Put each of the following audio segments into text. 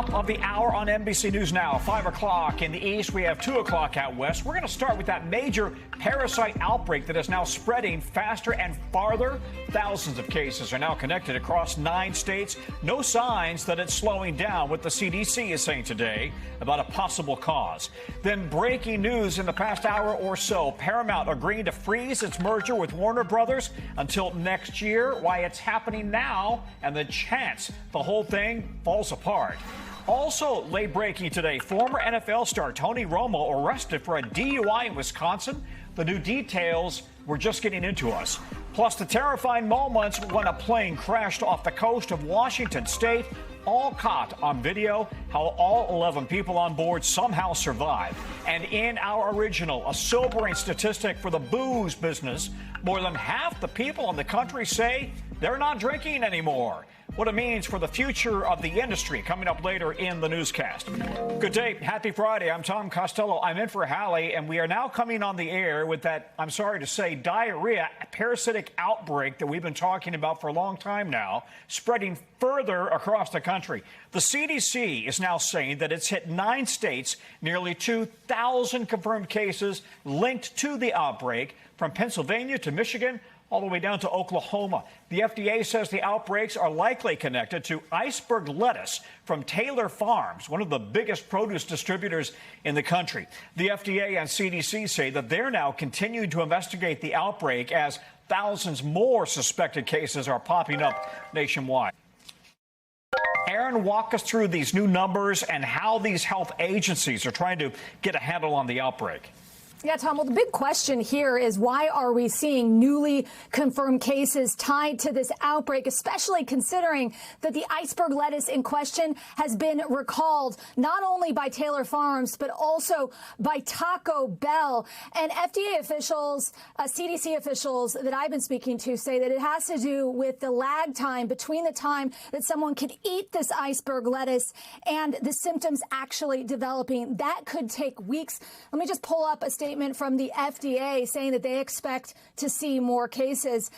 Top of the hour on NBC News Now. 5 o'clock in the east. We have 2 o'clock out west. We're going to start with that major parasite outbreak that is now spreading faster and farther. Thousands of cases are now connected across 9 states. No signs that it's slowing down, what the CDC is saying today about a possible cause. Then breaking news in the past hour or so. Paramount agreeing to freeze its merger with Warner Brothers until next year. Why it's happening now and the chance the whole thing falls apart. Also late breaking today, former NFL star Tony Romo arrested for a DUI in Wisconsin. The new details we're just getting into us. Plus the terrifying moments when a plane crashed off the coast of Washington State, all caught on video, how all 11 people on board somehow survived. And in our original, a sobering statistic for the booze business, more than half the people in the country say they're not drinking anymore. What it means for the future of the industry, coming up later in the newscast. Good day. Happy Friday. I'm Tom Costello. I'm in for Hallie, and we are now coming on the air with that, I'm sorry to say, diarrhea parasitic outbreak that we've been talking about for a long time now, spreading further across the country. The CDC is now saying that it's hit 9 states, nearly 2,000 confirmed cases linked to the outbreak, from Pennsylvania to Michigan, all the way down to Oklahoma. The FDA says the outbreaks are likely connected to iceberg lettuce from Taylor Farms, one of the biggest produce distributors in the country. The FDA and CDC say that they're now continuing to investigate the outbreak as thousands more suspected cases are popping up nationwide. Aaron, walk us through these new numbers and how these health agencies are trying to get a handle on the outbreak. Yeah, Tom, well, the big question here is why are we seeing newly confirmed cases tied to this outbreak, especially considering that the iceberg lettuce in question has been recalled not only by Taylor Farms, but also by Taco Bell. And FDA officials, CDC officials that I've been speaking to say that it has to do with the lag time between the time that someone could eat this iceberg lettuce and the symptoms actually developing. That could take weeks. Let me just pull up a statement from the FDA saying that they expect to see more cases,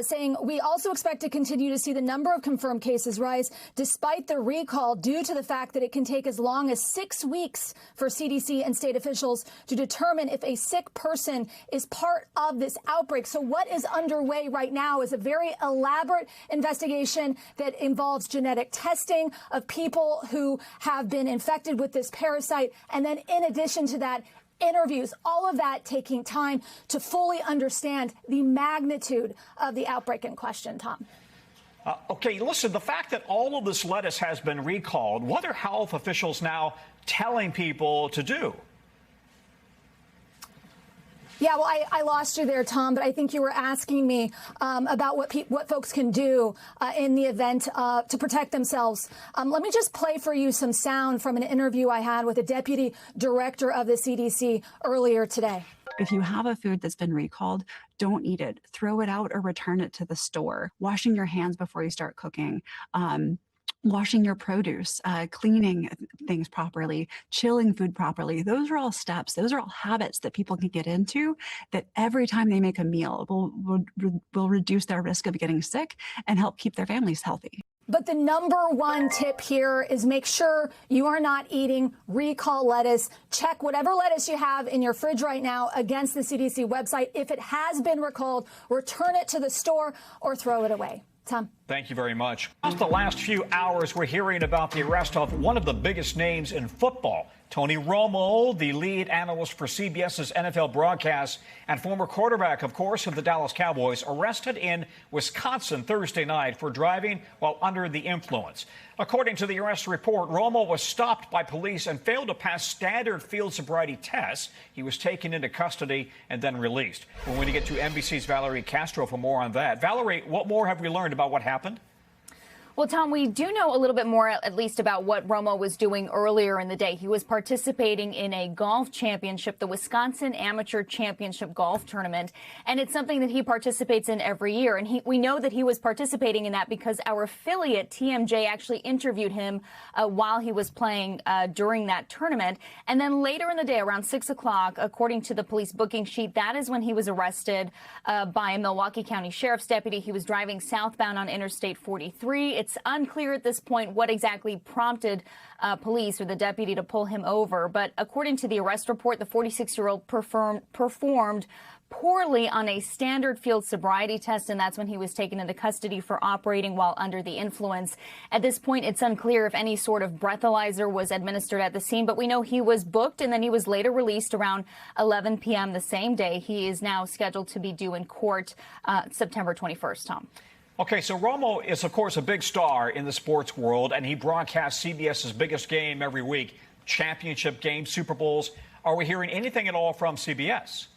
saying we also expect to continue to see the number of confirmed cases rise despite the recall due to the fact that it can take as long as 6 weeks for CDC and state officials to determine if a sick person is part of this outbreak. So what is underway right now is a very elaborate investigation that involves genetic testing of people who have been infected with this parasite. And then in addition to that, interviews, all of that taking time to fully understand the magnitude of the outbreak in question, Tom. Okay, listen, the fact that all of this lettuce has been recalled, what are health officials now telling people to do? Yeah, well, I lost you there, Tom, but I think you were asking me about what folks can do in the event to protect themselves. Let me just play for you some sound from an interview I had with a deputy director of the CDC earlier today. If you have a food that's been recalled, don't eat it. Throw it out or return it to the store. Washing your hands before you start cooking. Washing your produce, cleaning things properly, chilling food properly. Those are all steps. Those are all habits that people can get into that every time they make a meal will reduce their risk of getting sick and help keep their families healthy. But the number one tip here is make sure you are not eating recall lettuce. Check whatever lettuce you have in your fridge right now against the CDC website. If it has been recalled, return it to the store or throw it away. Tom. Thank you very much. Just the last few hours, we're hearing about the arrest of one of the biggest names in football, Tony Romo, the lead analyst for CBS's NFL broadcast and former quarterback, of course, of the Dallas Cowboys, arrested in Wisconsin Thursday night for driving while under the influence. According to the arrest report, Romo was stopped by police and failed to pass standard field sobriety tests. He was taken into custody and then released. We're going to get to NBC's Valerie Castro for more on that. Valerie, what more have we learned about what happened? Well, Tom, we do know a little bit more, at least, about what Romo was doing earlier in the day. He was participating in a golf championship, the Wisconsin Amateur Championship Golf Tournament, and it's something that he participates in every year. And we know that he was participating in that because our affiliate, TMJ, actually interviewed him while he was playing during that tournament. And then later in the day, around 6 o'clock, according to the police booking sheet, that is when he was arrested by a Milwaukee County Sheriff's deputy. He was driving southbound on Interstate 43. It's unclear at this point what exactly prompted police or the deputy to pull him over. But according to the arrest report, the 46-year-old performed poorly on a standard field sobriety test, and that's when he was taken into custody for operating while under the influence. At this point, it's unclear if any sort of breathalyzer was administered at the scene, but we know he was booked and then he was later released around 11 p.m. the same day. He is now scheduled to be due in court September 21st, Tom. Okay, so Romo is, of course, a big star in the sports world, and he broadcasts CBS's biggest game every week, championship games, Super Bowls. Are we hearing anything at all from CBS?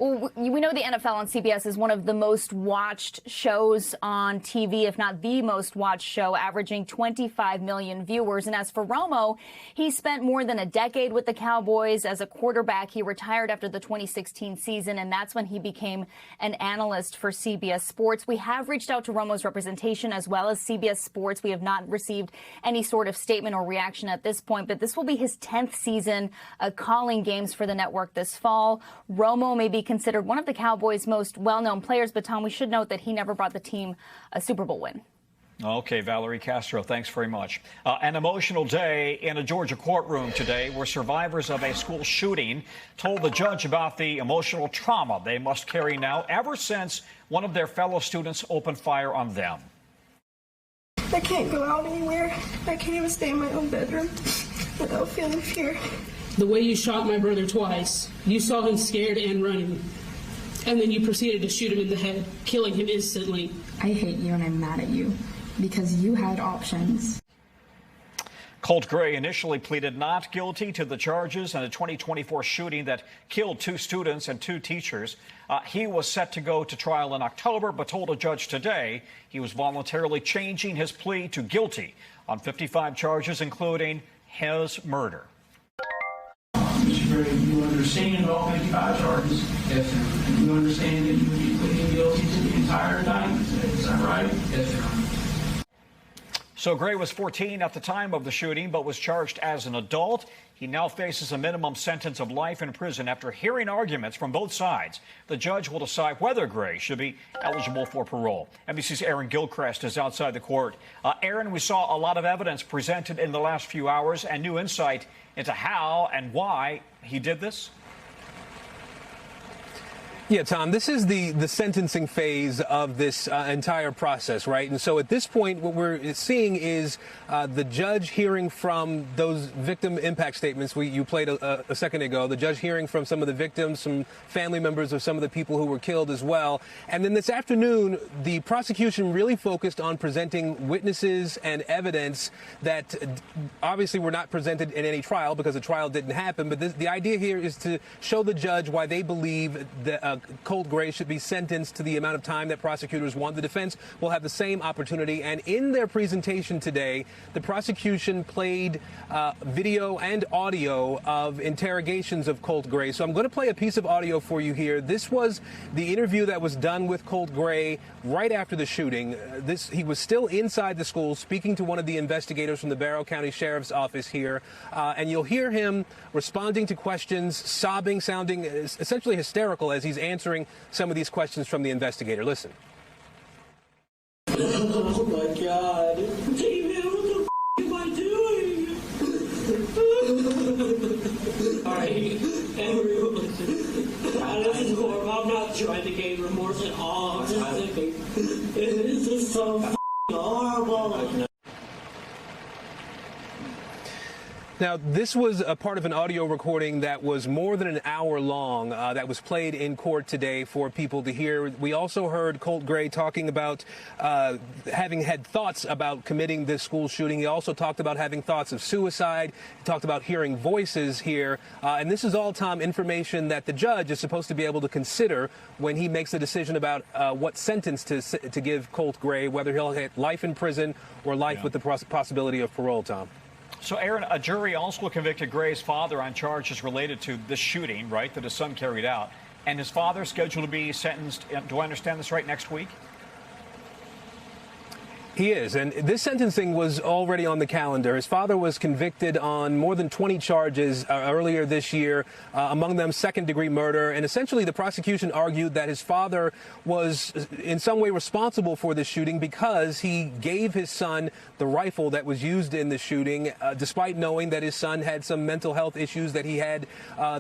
Well, we know the NFL on CBS is one of the most watched shows on TV, if not the most watched show, averaging 25 million viewers. And as for Romo, he spent more than a decade with the Cowboys as a quarterback. He retired after the 2016 season, and that's when he became an analyst for CBS Sports. We have reached out to Romo's representation as well as CBS Sports. We have not received any sort of statement or reaction at this point, but this will be his 10th season calling games for the network this fall. Romo may be considered one of the Cowboys' most well-known players, but Tom, we should note that he never brought the team a Super Bowl win. Okay, Valerie Castro, thanks very much. An emotional day in a Georgia courtroom today where survivors of a school shooting told the judge about the emotional trauma they must carry now ever since one of their fellow students opened fire on them. I can't go out anywhere. I can't even stay in my own bedroom without feeling fear. The way you shot my brother twice, you saw him scared and running, and then you proceeded to shoot him in the head, killing him instantly. I hate you and I'm mad at you because you had options. Colt Gray initially pleaded not guilty to the charges in a 2024 shooting that killed 2 students and 2 teachers. He was set to go to trial in October, but told a judge today he was voluntarily changing his plea to guilty on 55 charges, including his murder. Mr. Gray, you understand all 55 charges? Yes, sir. And you understand that you would be pleading guilty to the entire indictment? Is that right? Yes, sir. So Gray was 14 at the time of the shooting, but was charged as an adult. He now faces a minimum sentence of life in prison after hearing arguments from both sides. The judge will decide whether Gray should be eligible for parole. NBC's Aaron Gilchrist is outside the court. Aaron, we saw a lot of evidence presented in the last few hours and new insight into how and why he did this. Yeah, Tom, this is the sentencing phase of this entire process, right? And so at this point, what we're seeing is the judge hearing from those victim impact statements you played a second ago, the judge hearing from some of the victims, some family members of some of the people who were killed as well. And then this afternoon, the prosecution really focused on presenting witnesses and evidence that obviously were not presented in any trial because the trial didn't happen. But the idea here is to show the judge why they believe that Colt Gray should be sentenced to the amount of time that prosecutors want. The defense will have the same opportunity. And in their presentation today, the prosecution played video and audio of interrogations of Colt Gray. So I'm going to play a piece of audio for you here. This was the interview that was done with Colt Gray right after the shooting. He was still inside the school speaking to one of the investigators from the Barrow County Sheriff's Office here. And you'll hear him responding to questions, sobbing, sounding essentially hysterical as he's answering some of these questions from the investigator. Listen. Oh my God. David, what the am I doing? Alright, everyone. This is horrible. I'm not trying to gain remorse at all. I'm just thinking, this is so horrible. Now, this was a part of an audio recording that was more than an hour long that was played in court today for people to hear. We also heard Colt Gray talking about having had thoughts about committing this school shooting. He also talked about having thoughts of suicide. He talked about hearing voices here. And this is all, Tom, information that the judge is supposed to be able to consider when he makes the decision about what sentence to give Colt Gray, whether he'll get life in prison or life with the possibility of parole, Tom. So, Aaron, a jury also convicted Gray's father on charges related to this shooting, right, that his son carried out. And his father scheduled to be sentenced, do I understand this right, next week? He is, and this sentencing was already on the calendar. His father was convicted on more than 20 charges earlier this year, among them second-degree murder, and essentially the prosecution argued that his father was in some way responsible for the shooting because he gave his son the rifle that was used in the shooting, despite knowing that his son had some mental health issues, that he had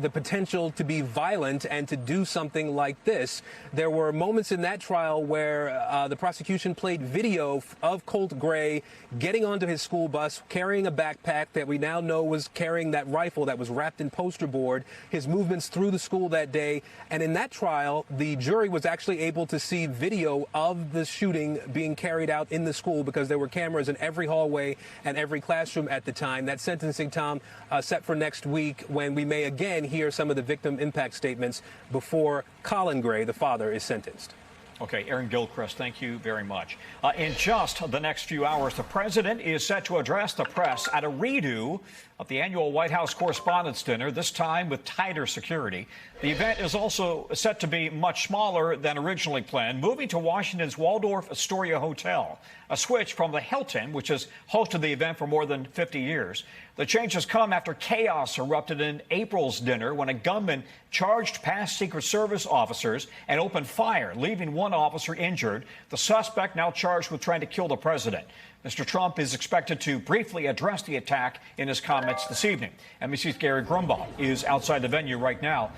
the potential to be violent and to do something like this. There were moments in that trial where the prosecution played video of Colt Gray getting onto his school bus, carrying a backpack that we now know was carrying that rifle that was wrapped in poster board, his movements through the school that day. And in that trial, the jury was actually able to see video of the shooting being carried out in the school because there were cameras in every hallway and every classroom at the time. That sentencing, Tom, set for next week when we may again hear some of the victim impact statements before Colin Gray, the father, is sentenced. Okay, Aaron Gilchrist, thank you very much. In just the next few hours, the president is set to address the press at a redo of the annual White House Correspondents' Dinner, this time with tighter security. The event is also set to be much smaller than originally planned, moving to Washington's Waldorf Astoria Hotel, a switch from the Hilton, which has hosted the event for more than 50 years. The changes come after chaos erupted in April's dinner when a gunman charged past Secret Service officers and opened fire, leaving one officer injured. The suspect now charged with trying to kill the president. Mr. Trump is expected to briefly address the attack in his comments this evening. NBC's Gary Grumbaugh is outside the venue right now.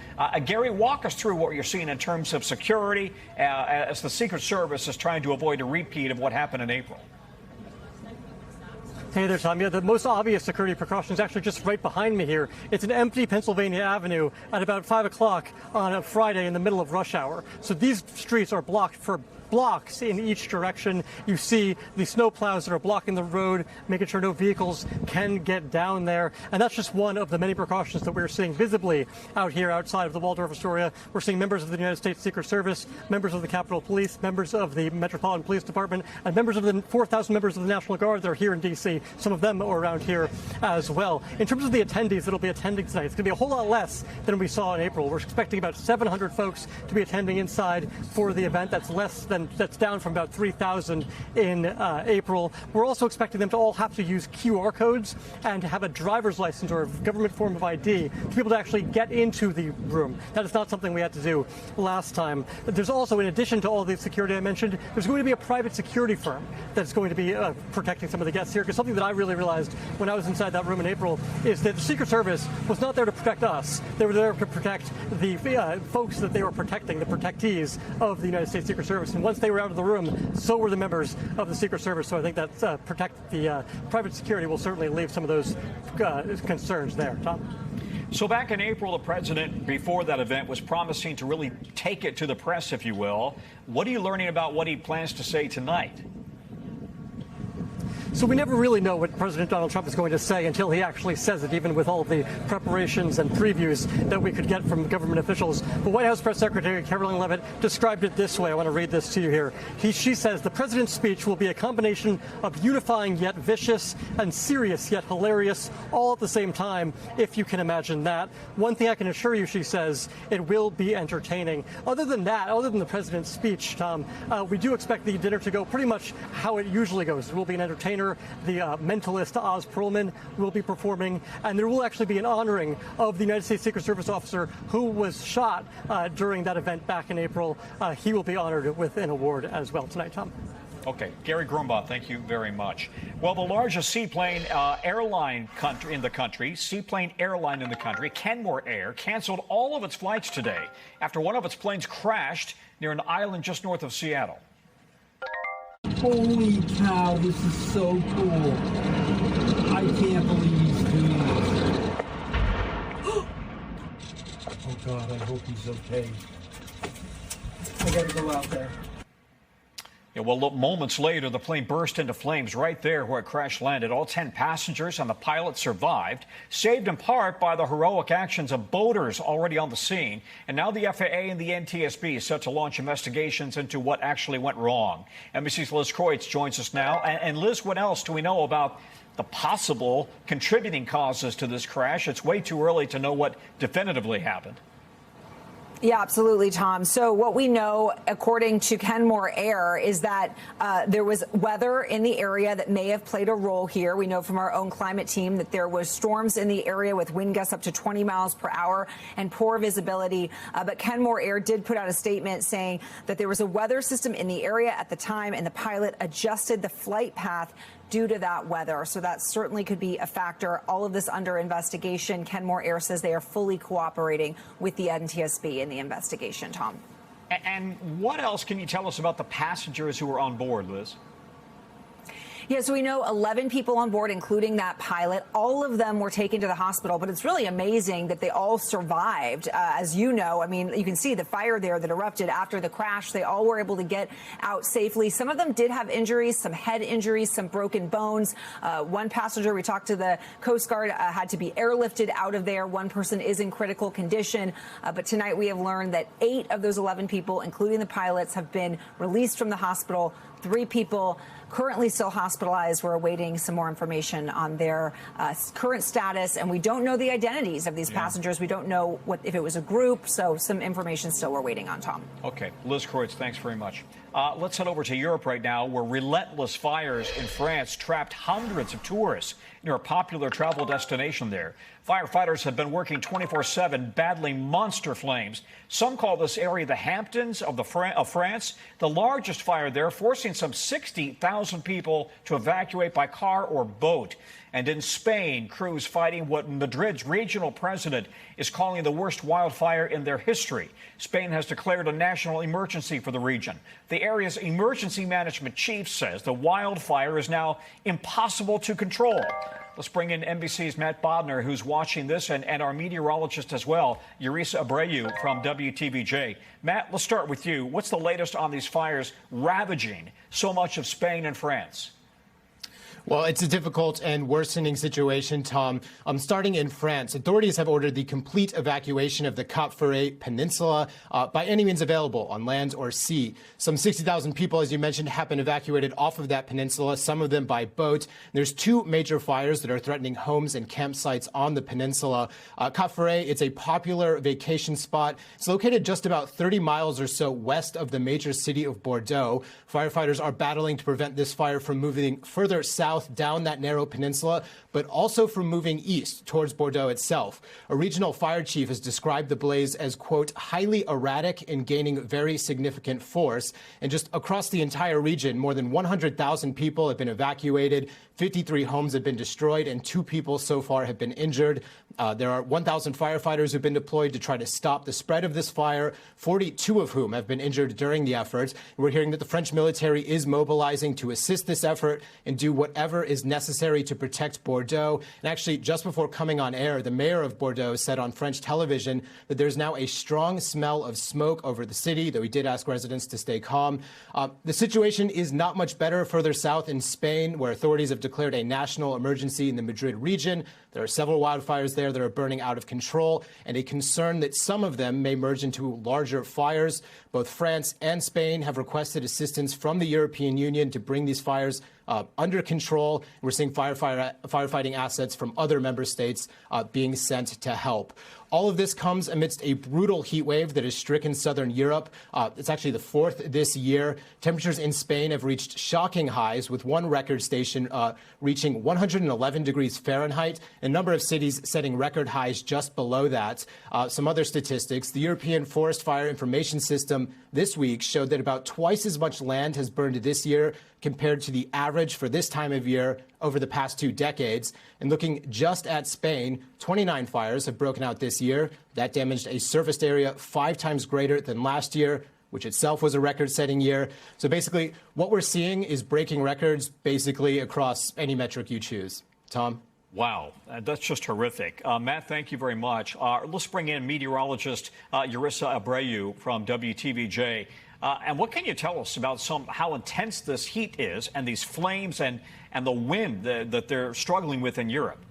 Gary, walk us through what you're seeing in terms of security as the Secret Service is trying to avoid a repeat of what happened in April. Hey there, Tom. Yeah, the most obvious security precaution is actually just right behind me here. It's an empty Pennsylvania Avenue at about 5 o'clock on a Friday in the middle of rush hour. So these streets are blocked for blocks in each direction. You see the snow plows that are blocking the road, making sure no vehicles can get down there. And that's just one of the many precautions that we're seeing visibly out here outside of the Waldorf Astoria. We're seeing members of the United States Secret Service, members of the Capitol Police, members of the Metropolitan Police Department, and members of the 4,000 members of the National Guard that are here in D.C. Some of them are around here as well. In terms of the attendees that will be attending tonight, it's going to be a whole lot less than we saw in April. We're expecting about 700 folks to be attending inside for the event. That's down from about 3,000 in April. We're also expecting them to all have to use QR codes and to have a driver's license or a government form of ID to be able to actually get into the room. That is not something we had to do last time. There's also, in addition to all the security I mentioned, there's going to be a private security firm that's going to be protecting some of the guests here, because something that I really realized when I was inside that room in April is that the Secret Service was not there to protect us. They were there to protect the folks that they were protecting, the protectees of the United States Secret Service. And once they were out of the room, so were the members of the Secret Service. So I think that protect the private security will certainly leave some of those concerns there. Tom? So back in April, the president, before that event, was promising to really take it to the press, if you will. What are you learning about what he plans to say tonight? So we never really know what President Donald Trump is going to say until he actually says it, even with all of the preparations and previews that we could get from government officials. But White House Press Secretary Caroline Leavitt described it this way. I want to read this to you here. She says the president's speech will be a combination of unifying yet vicious and serious yet hilarious all at the same time, if you can imagine that. One thing I can assure you, she says, it will be entertaining. Other than that, other than the president's speech, Tom, we do expect the dinner to go pretty much how it usually goes. There will be an entertainer. The mentalist Oz Perlman will be performing, and there will actually be an honoring of the United States Secret Service officer who was shot during that event back in April. He will be honored with an award as well tonight, Tom. Okay, Gary Grumbaugh, thank you very much. Well, the largest seaplane airline in the country, Kenmore Air, canceled all of its flights today after one of its planes crashed near an island just north of Seattle. Holy cow, this is so cool. I can't believe he's doing this. Oh God, I hope he's okay. I gotta go out there. Yeah, well, moments later, the plane burst into flames right there where it crash landed. All 10 passengers and the pilot survived, saved in part by the heroic actions of boaters already on the scene. And now the FAA and the NTSB is set to launch investigations into what actually went wrong. NBC's Liz Kreutz joins us now. And Liz, what else do we know about the possible contributing causes to this crash? It's way too early to know what definitively happened. Yeah, absolutely, Tom. So what we know, according to Kenmore Air, is that there was weather in the area that may have played a role here. We know from our own climate team that there was storms in the area with wind gusts up to 20 miles per hour and poor visibility. But Kenmore Air did put out a statement saying that there was a weather system in the area at the time, and the pilot adjusted the flight path due to that weather. So that certainly could be a factor. All of this under investigation. Kenmore Air says they are fully cooperating with the NTSB in the investigation, Tom. And what else can you tell us about the passengers who were on board, Liz? Yeah, so we know 11 people on board, including that pilot. All of them were taken to the hospital, but it's really amazing that they all survived. As you know, I mean, you can see the fire there that erupted after the crash. They all were able to get out safely. Some of them did have injuries, some head injuries, some broken bones. One passenger, we talked to the Coast Guard, had to be airlifted out of there. One person is in critical condition. But tonight we have learned that 8 of those 11 people, including the pilots, have been released from the hospital. 3 people currently still hospitalized. We're awaiting some more information on their current status, and we don't know the identities of these passengers. We don't know if it was a group, so some information still we're waiting on, Tom. Okay. Liz Kreutz, thanks very much. Let's head over to Europe right now, where relentless fires in France trapped hundreds of tourists near a popular travel destination there. Firefighters have been working 24/7, battling monster flames. Some call this area the Hamptons of France. The largest fire there, forcing some 60,000 people to evacuate by car or boat. And in Spain, crews fighting what Madrid's regional president is calling the worst wildfire in their history. Spain has declared a national emergency for the region. The area's emergency management chief says the wildfire is now impossible to control. Let's bring in NBC's Matt Bodner, who's watching this, and our meteorologist as well, Yerissa Abreu from WTVJ. Matt, let's start with you. What's the latest on these fires ravaging so much of Spain and France? Well, it's a difficult and worsening situation, Tom. Starting in France, authorities have ordered the complete evacuation of the Cap Ferret Peninsula by any means available on land or sea. Some 60,000 people, as you mentioned, have been evacuated off of that peninsula, some of them by boat. There's 2 major fires that are threatening homes and campsites on the peninsula. Cap Ferret, it's a popular vacation spot. It's located just about 30 miles or so west of the major city of Bordeaux. Firefighters are battling to prevent this fire from moving further south down that narrow peninsula, but also from moving east towards Bordeaux itself. A regional fire chief has described the blaze as, quote, highly erratic and gaining very significant force. And just across the entire region, more than 100,000 people have been evacuated. 53 homes have been destroyed, and 2 people so far have been injured. There are 1,000 firefighters who've been deployed to try to stop the spread of this fire, 42 of whom have been injured during the effort. We're hearing that the French military is mobilizing to assist this effort and do whatever is necessary to protect Bordeaux. And actually, just before coming on air, the mayor of Bordeaux said on French television that there's now a strong smell of smoke over the city, though he did ask residents to stay calm. The situation is not much better further south in Spain, where authorities have declared a national emergency in the Madrid region. There are several wildfires there that are burning out of control, and a concern that some of them may merge into larger fires. Both France and Spain have requested assistance from the European Union to bring these fires under control. We're seeing firefighting assets from other member states being sent to help. All of this comes amidst a brutal heat wave that has stricken southern Europe. It's actually the 4th this year. Temperatures in Spain have reached shocking highs, with one record station reaching 111 degrees Fahrenheit, a number of cities setting record highs just below that. Some other statistics: the European Forest Fire Information System this week showed that about twice as much land has burned this year compared to the average for this time of year over the past 2 decades. And looking just at Spain, 29 fires have broken out this year. That damaged a surfaced area 5 times greater than last year, which itself was a record-setting year. So basically, what we're seeing is breaking records basically across any metric you choose. Tom? Wow, that's just horrific. Matt, thank you very much. Let's bring in meteorologist Yerissa Abreu from WTVJ. And what can you tell us about how intense this heat is and these flames and the wind that they're struggling with in Europe?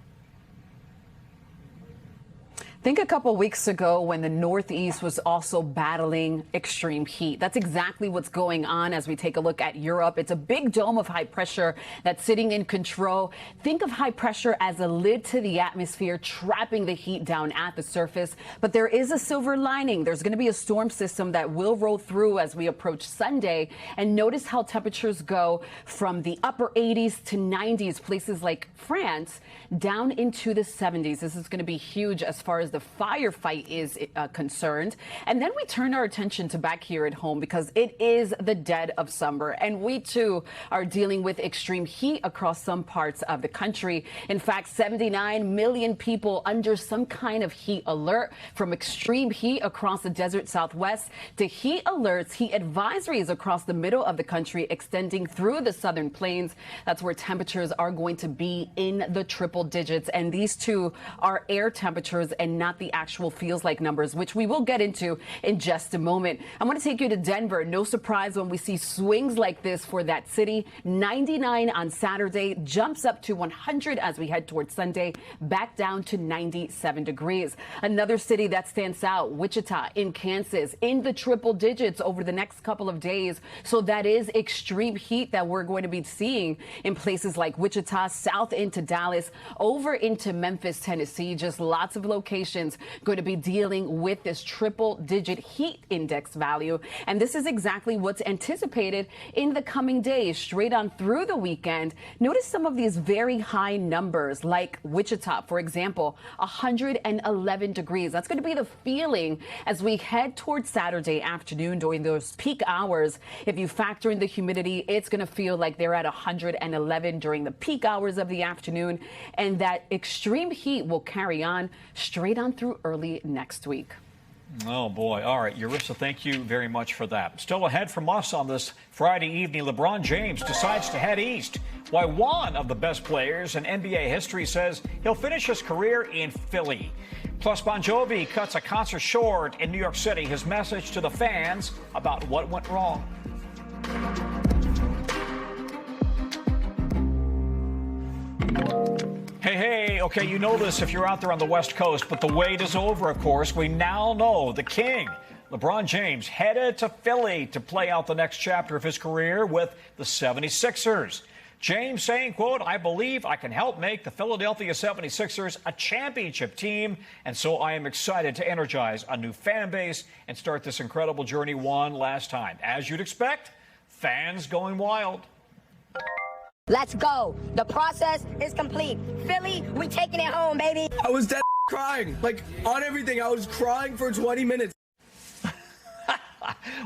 Think a couple weeks ago when the Northeast was also battling extreme heat. That's exactly what's going on as we take a look at Europe. It's a big dome of high pressure that's sitting in control. Think of high pressure as a lid to the atmosphere, trapping the heat down at the surface. But there is a silver lining. There's going to be a storm system that will roll through as we approach Sunday. And notice how temperatures go from the upper 80s to 90s, places like France, down into the 70s. This is going to be huge as far as the firefight is concerned. And then we turn our attention to back here at home because it is the dead of summer. And we, too, are dealing with extreme heat across some parts of the country. In fact, 79 million people under some kind of heat alert, from extreme heat across the desert Southwest to heat alerts, heat advisories across the middle of the country, extending through the southern plains. That's where temperatures are going to be in the triple digits. And these two are air temperatures and not the actual feels like numbers, which we will get into in just a moment. I'm going to take you to Denver. No surprise when we see swings like this for that city. 99 on Saturday, jumps up to 100 as we head towards Sunday, back down to 97 degrees. Another city that stands out, Wichita in Kansas, in the triple digits over the next couple of days. So that is extreme heat that we're going to be seeing in places like Wichita, south into Dallas, over into Memphis, Tennessee. Just lots of locations going to be dealing with this triple digit heat index value. And this is exactly what's anticipated in the coming days, straight on through the weekend. Notice some of these very high numbers, like Wichita, for example, 111 degrees. That's going to be the feeling as we head towards Saturday afternoon during those peak hours. If you factor in the humidity, it's going to feel like they're at 111 during the peak hours of the afternoon. And that extreme heat will carry on straight on through early next week. Oh, boy. All right, Yarissa, thank you very much for that. Still ahead from us on this Friday evening, LeBron James decides to head east. Why one of the best players in NBA history says he'll finish his career in Philly. Plus, Bon Jovi cuts a concert short in New York City. His message to the fans about what went wrong. Hey, okay, you know this if you're out there on the West Coast, but the wait is over, of course. We now know the king, LeBron James, headed to Philly to play out the next chapter of his career with the 76ers. James saying, quote, "I believe I can help make the Philadelphia 76ers a championship team, and so I am excited to energize a new fan base and start this incredible journey one last time." As you'd expect, fans going wild. Let's go. The process is complete. Philly, we taking it home, baby. I was dead crying. Like, on everything, I was crying for 20 minutes.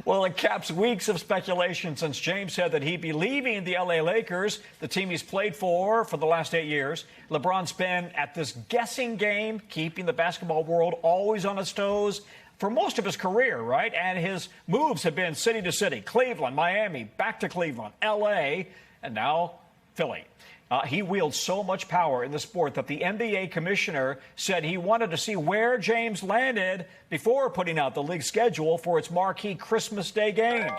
Well, it caps weeks of speculation since James said that he'd be leaving the LA Lakers, the team he's played for the last 8 years. LeBron's been at this guessing game, keeping the basketball world always on its toes for most of his career, right? And his moves have been city to city, Cleveland, Miami, back to Cleveland, LA, and now Philly. He wields so much power in the sport that the NBA commissioner said he wanted to see where James landed before putting out the league schedule for its marquee Christmas Day games.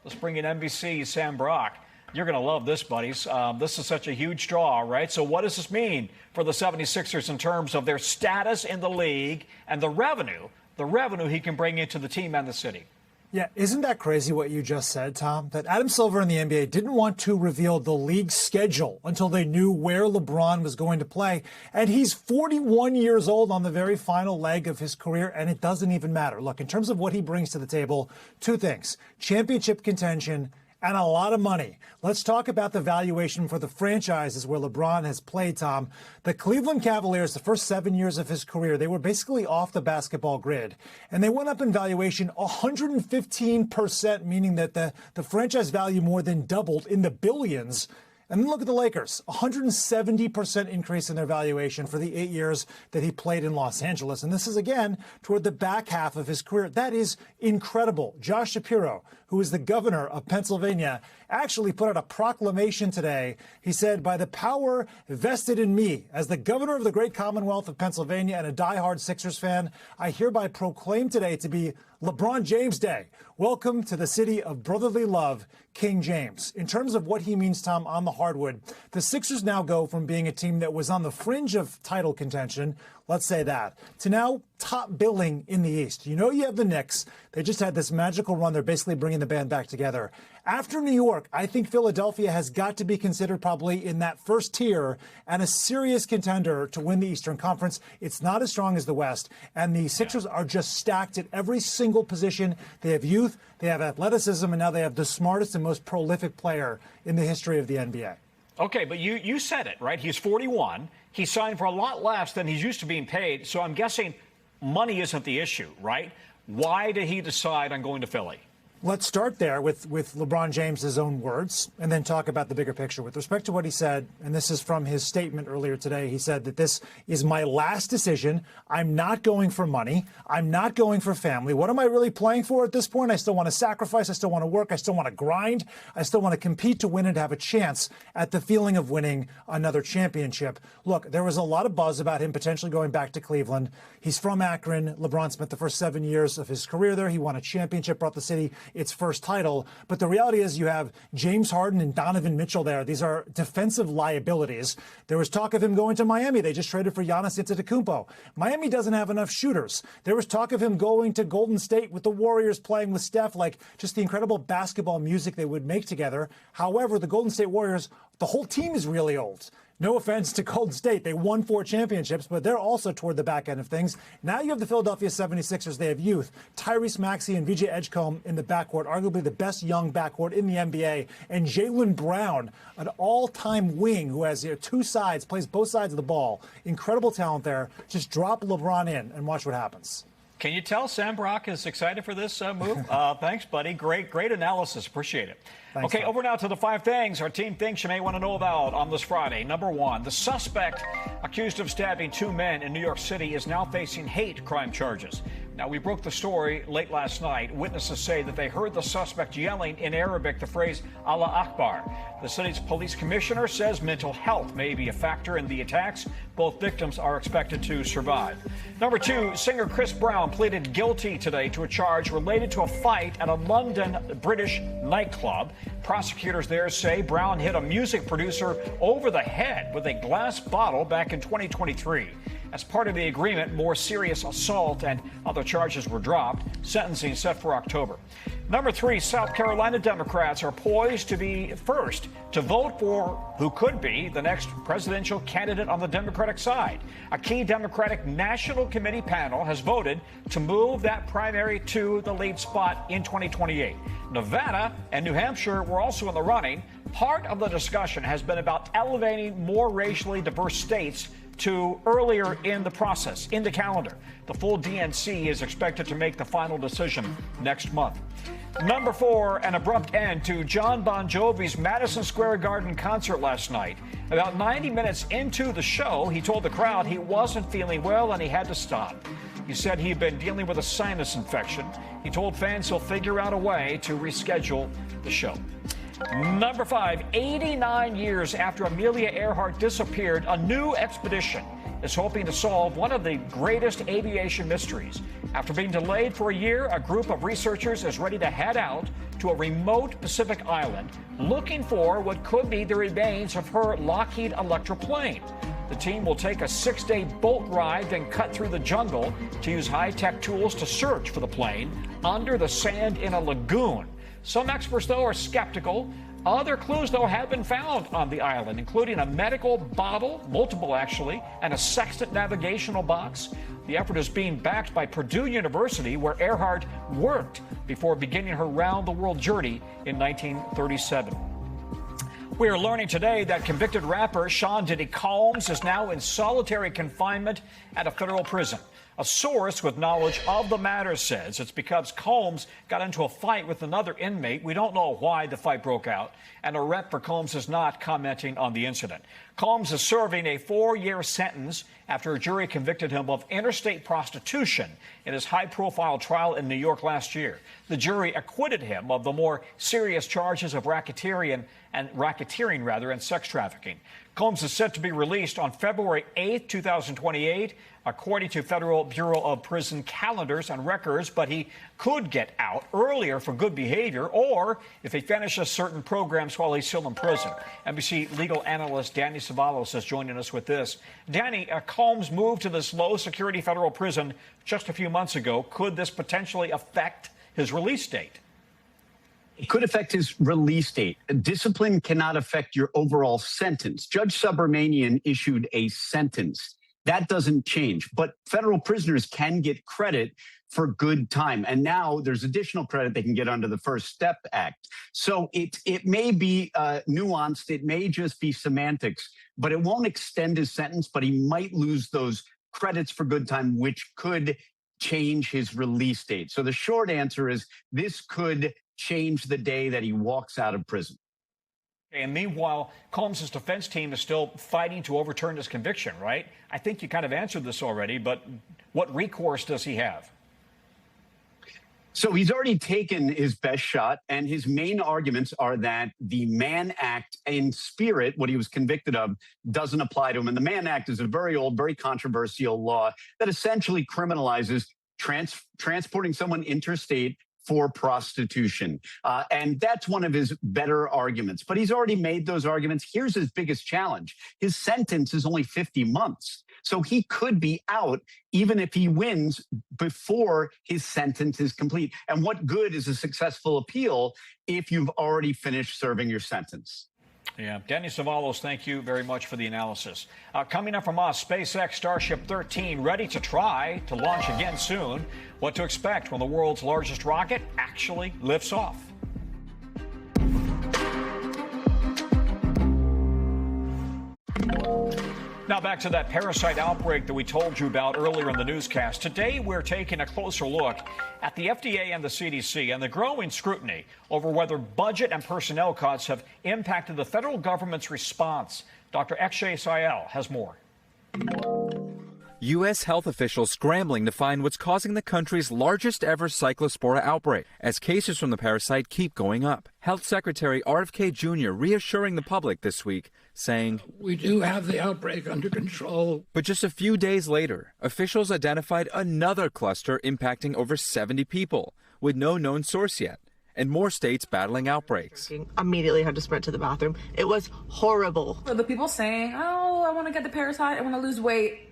Let's bring in NBC's Sam Brock. You're going to love this, buddies. This is such a huge draw, right? So what does this mean for the 76ers in terms of their status in the league and the revenue he can bring into the team and the city? Yeah, isn't that crazy what you just said, Tom? That Adam Silver and the NBA didn't want to reveal the league schedule until they knew where LeBron was going to play. And he's 41 years old on the very final leg of his career, and it doesn't even matter. Look, in terms of what he brings to the table, two things: championship contention and a lot of money. Let's talk about the valuation for the franchises where LeBron has played, Tom. The Cleveland Cavaliers, the first 7 years of his career, they were basically off the basketball grid. And they went up in valuation 115%, meaning that the franchise value more than doubled in the billions. And then look at the Lakers, 170% increase in their valuation for the 8 years that he played in Los Angeles. And this is, again, toward the back half of his career. That is incredible. Josh Shapiro, who is the governor of Pennsylvania, actually put out a proclamation today. He said, "By the power vested in me as the governor of the great Commonwealth of Pennsylvania and a diehard Sixers fan, I hereby proclaim today to be LeBron James Day. Welcome to the city of brotherly love, King James." In terms of what he means, Tom, on the hardwood, the Sixers now go from being a team that was on the fringe of title contention, let's say that, to now top billing in the East. You know you have the Knicks. They just had this magical run. They're basically bringing the band back together. After New York, I think Philadelphia has got to be considered probably in that first tier and a serious contender to win the Eastern Conference. It's not as strong as the West, and the Sixers are just stacked at every single position. They have youth, they have athleticism, and now they have the smartest and most prolific player in the history of the NBA. Okay, but you said it, right? He's 41. He signed for a lot less than he's used to being paid, so I'm guessing money isn't the issue, right? Why did he decide on going to Philly? Let's start there with LeBron James's own words and then talk about the bigger picture. With respect to what he said, and this is from his statement earlier today, he said that this is my last decision. I'm not going for money. I'm not going for family. What am I really playing for at this point? I still want to sacrifice. I still want to work. I still want to grind. I still want to compete to win and have a chance at the feeling of winning another championship. Look, there was a lot of buzz about him potentially going back to Cleveland. He's from Akron. LeBron spent the first 7 years of his career there. He won a championship, brought the city its first title. But the reality is you have James Harden and Donovan Mitchell there. These are defensive liabilities. There was talk of him going to Miami. They just traded for Giannis Antetokounmpo. Miami doesn't have enough shooters. There was talk of him going to Golden State with the Warriors playing with Steph, like just the incredible basketball music they would make together. However, the Golden State Warriors, the whole team is really old. No offense to Golden State. They won 4 championships, but they're also toward the back end of things. Now you have the Philadelphia 76ers. They have youth. Tyrese Maxey and VJ Edgecombe in the backcourt, arguably the best young backcourt in the NBA. And Jaylen Brown, an all-time wing who has 2 sides, plays both sides of the ball. Incredible talent there. Just drop LeBron in and watch what happens. Can you tell Sam Brock is excited for this move? Thanks, buddy. Great analysis. Appreciate it. Thanks, okay, Tom. over now to the 5 things our team thinks you may want to know about on this Friday. Number 1, the suspect accused of stabbing 2 men in New York City is now facing hate crime charges. Now, we broke the story late last night. Witnesses say that they heard the suspect yelling in Arabic the phrase Allah Akbar. The city's police commissioner says mental health may be a factor in the attacks. Both victims are expected to survive. Number 2, singer Chris Brown pleaded guilty today to a charge related to a fight at a London British nightclub. Prosecutors there say Brown hit a music producer over the head with a glass bottle back in 2023. As part of the agreement, more serious assault and other charges were dropped. Sentencing set for October. Number 3, South Carolina Democrats are poised to be first to vote for who could be the next presidential candidate on the Democratic side. A key Democratic National Committee panel has voted to move that primary to the lead spot in 2028. Nevada and New Hampshire were also in the running. Part of the discussion has been about elevating more racially diverse states to earlier in the process, in the calendar. The full DNC is expected to make the final decision next month. Number 4, an abrupt end to John Bon Jovi's Madison Square Garden concert last night. About 90 minutes into the show, he told the crowd he wasn't feeling well and he had to stop. He said he'd been dealing with a sinus infection. He told fans he'll figure out a way to reschedule the show. Number 5, 89 years after Amelia Earhart disappeared, a new expedition is hoping to solve one of the greatest aviation mysteries. After being delayed for a year, a group of researchers is ready to head out to a remote Pacific island looking for what could be the remains of her Lockheed Electra plane. The team will take a 6-day boat ride, then cut through the jungle to use high-tech tools to search for the plane under the sand in a lagoon. Some experts, though, are skeptical. Other clues, though, have been found on the island, including a medical bottle, multiple actually, and a sextant navigational box. The effort is being backed by Purdue University, where Earhart worked before beginning her round-the-world journey in 1937. We are learning today that convicted rapper Sean Diddy Combs is now in solitary confinement at a federal prison. A source with knowledge of the matter says it's because Combs got into a fight with another inmate. We don't know why the fight broke out, and a rep for Combs is not commenting on the incident. Combs is serving a 4-year sentence after a jury convicted him of interstate prostitution in his high-profile trial in New York last year. The jury acquitted him of the more serious charges of racketeering and sex trafficking. Combs is set to be released on February 8, 2028. according to Federal Bureau of Prison calendars and records, but he could get out earlier for good behavior or if he finishes certain programs while he's still in prison. NBC legal analyst Danny Savalos is joining us with this. Danny, Combs moved to this low-security federal prison just a few months ago. Could this potentially affect his release date? It could affect his release date. Discipline cannot affect your overall sentence. Judge Subramanian issued a sentence. That doesn't change. But federal prisoners can get credit for good time. And now there's additional credit they can get under the First Step Act. So it may be nuanced. It may just be semantics, but it won't extend his sentence. But he might lose those credits for good time, which could change his release date. So the short answer is this could change the day that he walks out of prison. And meanwhile, Combs' defense team is still fighting to overturn his conviction, right? I think you kind of answered this already, but what recourse does he have? So he's already taken his best shot, and his main arguments are that the Mann Act in spirit, what he was convicted of, doesn't apply to him. And the Mann Act is a very old, very controversial law that essentially criminalizes transporting someone interstate for prostitution. And that's one of his better arguments. But he's already made those arguments. Here's his biggest challenge. His sentence is only 50 months. So he could be out even if he wins before his sentence is complete. And what good is a successful appeal if you've already finished serving your sentence? Yeah, Danny Savalos, thank you very much for the analysis. Coming up from us, SpaceX Starship 13 ready to try to launch again soon. What to expect when the world's largest rocket actually lifts off. Now back to that parasite outbreak that we told you about earlier in the newscast. Today, we're taking a closer look at the FDA and the CDC and the growing scrutiny over whether budget and personnel cuts have impacted the federal government's response. Dr. Akshay Syal has more. U.S. health officials scrambling to find what's causing the country's largest ever cyclospora outbreak as cases from the parasite keep going up. Health Secretary RFK Jr. reassuring the public this week, saying, "We do have the outbreak under control." But just a few days later, officials identified another cluster impacting over 70 people with no known source yet, and more states battling outbreaks. Immediately had to sprint to the bathroom. It was horrible. For the people saying, "Oh, I want to get the parasite, I want to lose weight."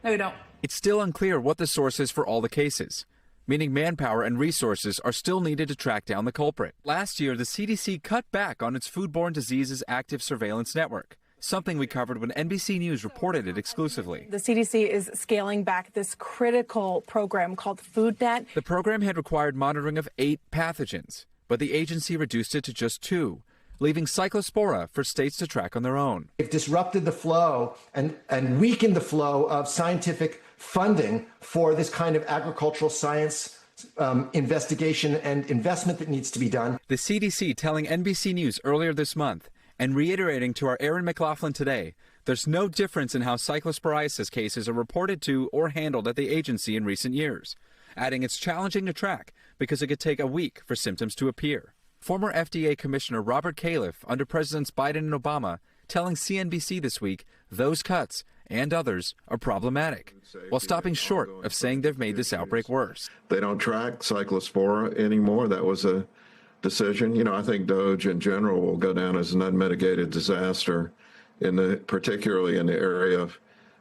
No, you don't. It's still unclear what the source is for all the cases, meaning manpower and resources are still needed to track down the culprit. Last year, the CDC cut back on its foodborne diseases active surveillance network, something we covered when NBC News reported it exclusively. The CDC is scaling back this critical program called FoodNet. The program had required monitoring of 8 pathogens, but the agency reduced it to just 2. Leaving cyclospora for states to track on their own. It disrupted the flow and weakened the flow of scientific funding for this kind of agricultural science investigation and investment that needs to be done. The CDC telling NBC News earlier this month and reiterating to our Aaron McLaughlin today, there's no difference in how cyclosporiasis cases are reported to or handled at the agency in recent years, adding it's challenging to track because it could take a week for symptoms to appear. Former FDA Commissioner Robert Califf under Presidents Biden and Obama telling CNBC this week those cuts and others are problematic, while stopping short of saying they've made this outbreak worse. They don't track cyclospora anymore. That was a decision. I think DOGE in general will go down as an unmitigated disaster, particularly in the area of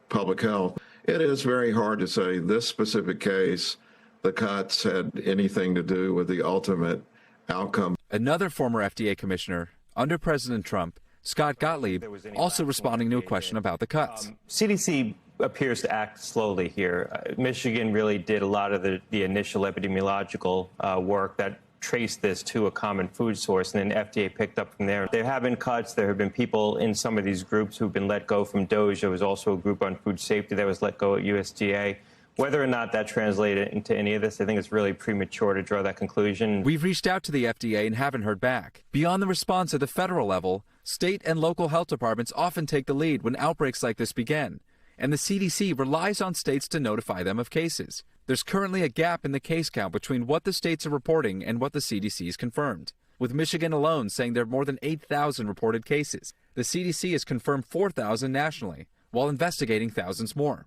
public health. It is very hard to say this specific case, the cuts had anything to do with the ultimate outcome. Another former FDA commissioner under President Trump, Scott Gottlieb, also responding to a question about the cuts. CDC appears to act slowly here. Michigan really did a lot of the initial epidemiological work that traced this to a common food source, and then FDA picked up from there. There have been cuts. There have been people in some of these groups who've been let go from DOGE. There was also a group on food safety that was let go at USDA. Whether or not that translated into any of this, I think it's really premature to draw that conclusion. We've reached out to the FDA and haven't heard back. Beyond the response at the federal level, state and local health departments often take the lead when outbreaks like this begin, and the CDC relies on states to notify them of cases. There's currently a gap in the case count between what the states are reporting and what the CDC has confirmed, with Michigan alone saying there are more than 8,000 reported cases. The CDC has confirmed 4,000 nationally, while investigating thousands more.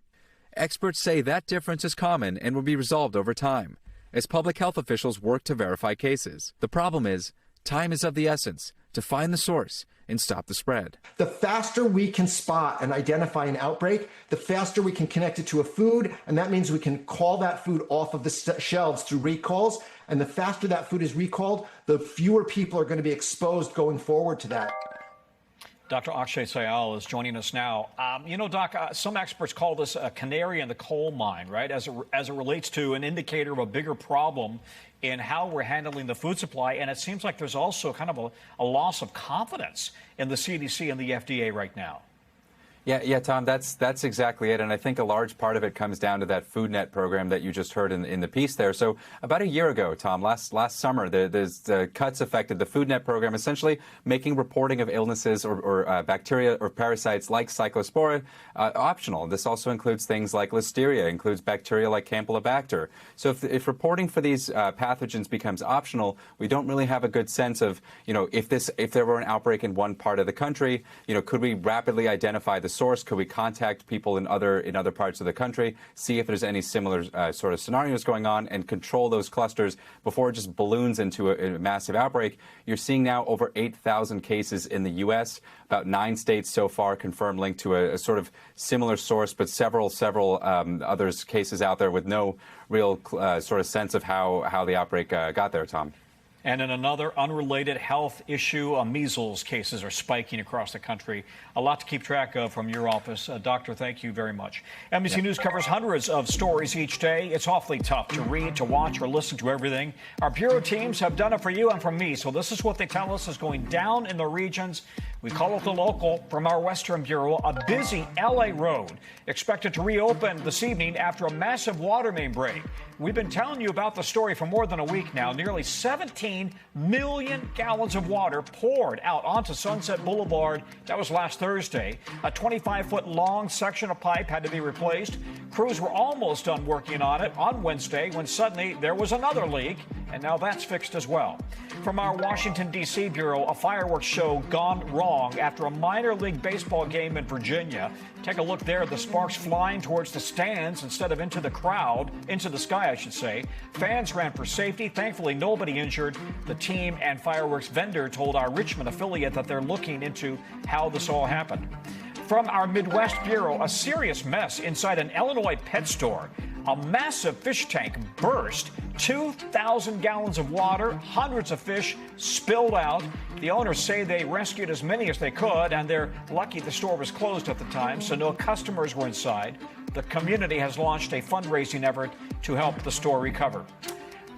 Experts say that difference is common and will be resolved over time, as public health officials work to verify cases. The problem is, time is of the essence to find the source and stop the spread. The faster we can spot and identify an outbreak, the faster we can connect it to a food, and that means we can call that food off of the shelves through recalls. And the faster that food is recalled, the fewer people are going to be exposed going forward to that. Dr. Akshay Syal is joining us now. Doc, some experts call this a canary in the coal mine, right, as it relates to an indicator of a bigger problem in how we're handling the food supply. And it seems like there's also kind of a loss of confidence in the CDC and the FDA right now. Yeah, Tom, that's exactly it. And I think a large part of it comes down to that FoodNet program that you just heard in the piece there. So about a year ago, Tom, last summer, the cuts affected the FoodNet program, essentially making reporting of illnesses or bacteria or parasites like cyclosporiasis optional. This also includes things like listeria, includes bacteria like Campylobacter. So if reporting for these pathogens becomes optional, we don't really have a good sense of, if there were an outbreak in one part of the country, could we rapidly identify the source? Could we contact people in other parts of the country, see if there's any similar sort of scenarios going on, and control those clusters before it just balloons into a massive outbreak? You're seeing now over 8,000 cases in the U.S. About 9 states so far confirmed linked to a sort of similar source, but several others cases out there with no real sort of sense of how the outbreak got there, Tom. And in another unrelated health issue, measles cases are spiking across the country. A lot to keep track of from your office. Doctor, thank you very much. NBC News covers hundreds of stories each day. It's awfully tough to read, to watch, or listen to everything. Our bureau teams have done it for you and for me. So this is what they tell us is going down in the regions. We call it the local. From our Western Bureau, a busy L.A. road expected to reopen this evening after a massive water main break. We've been telling you about the story for more than a week now. Nearly 17 million gallons of water poured out onto Sunset Boulevard. That was last Thursday. A 25-foot long section of pipe had to be replaced. Crews were almost done working on it on Wednesday when suddenly there was another leak, and now that's fixed as well. From our Washington, D.C. Bureau, a fireworks show gone wrong after a minor league baseball game in Virginia. Take a look there. The sparks flying towards the stands instead of into the crowd, into the sky, I should say. Fans ran for safety. Thankfully, nobody injured. The team and fireworks vendor told our Richmond affiliate that they're looking into how this all happened. From our Midwest Bureau, a serious mess inside an Illinois pet store. A massive fish tank burst. 2,000 gallons of water, hundreds of fish spilled out. The owners say they rescued as many as they could, and they're lucky the store was closed at the time, so no customers were inside. The community has launched a fundraising effort to help the store recover.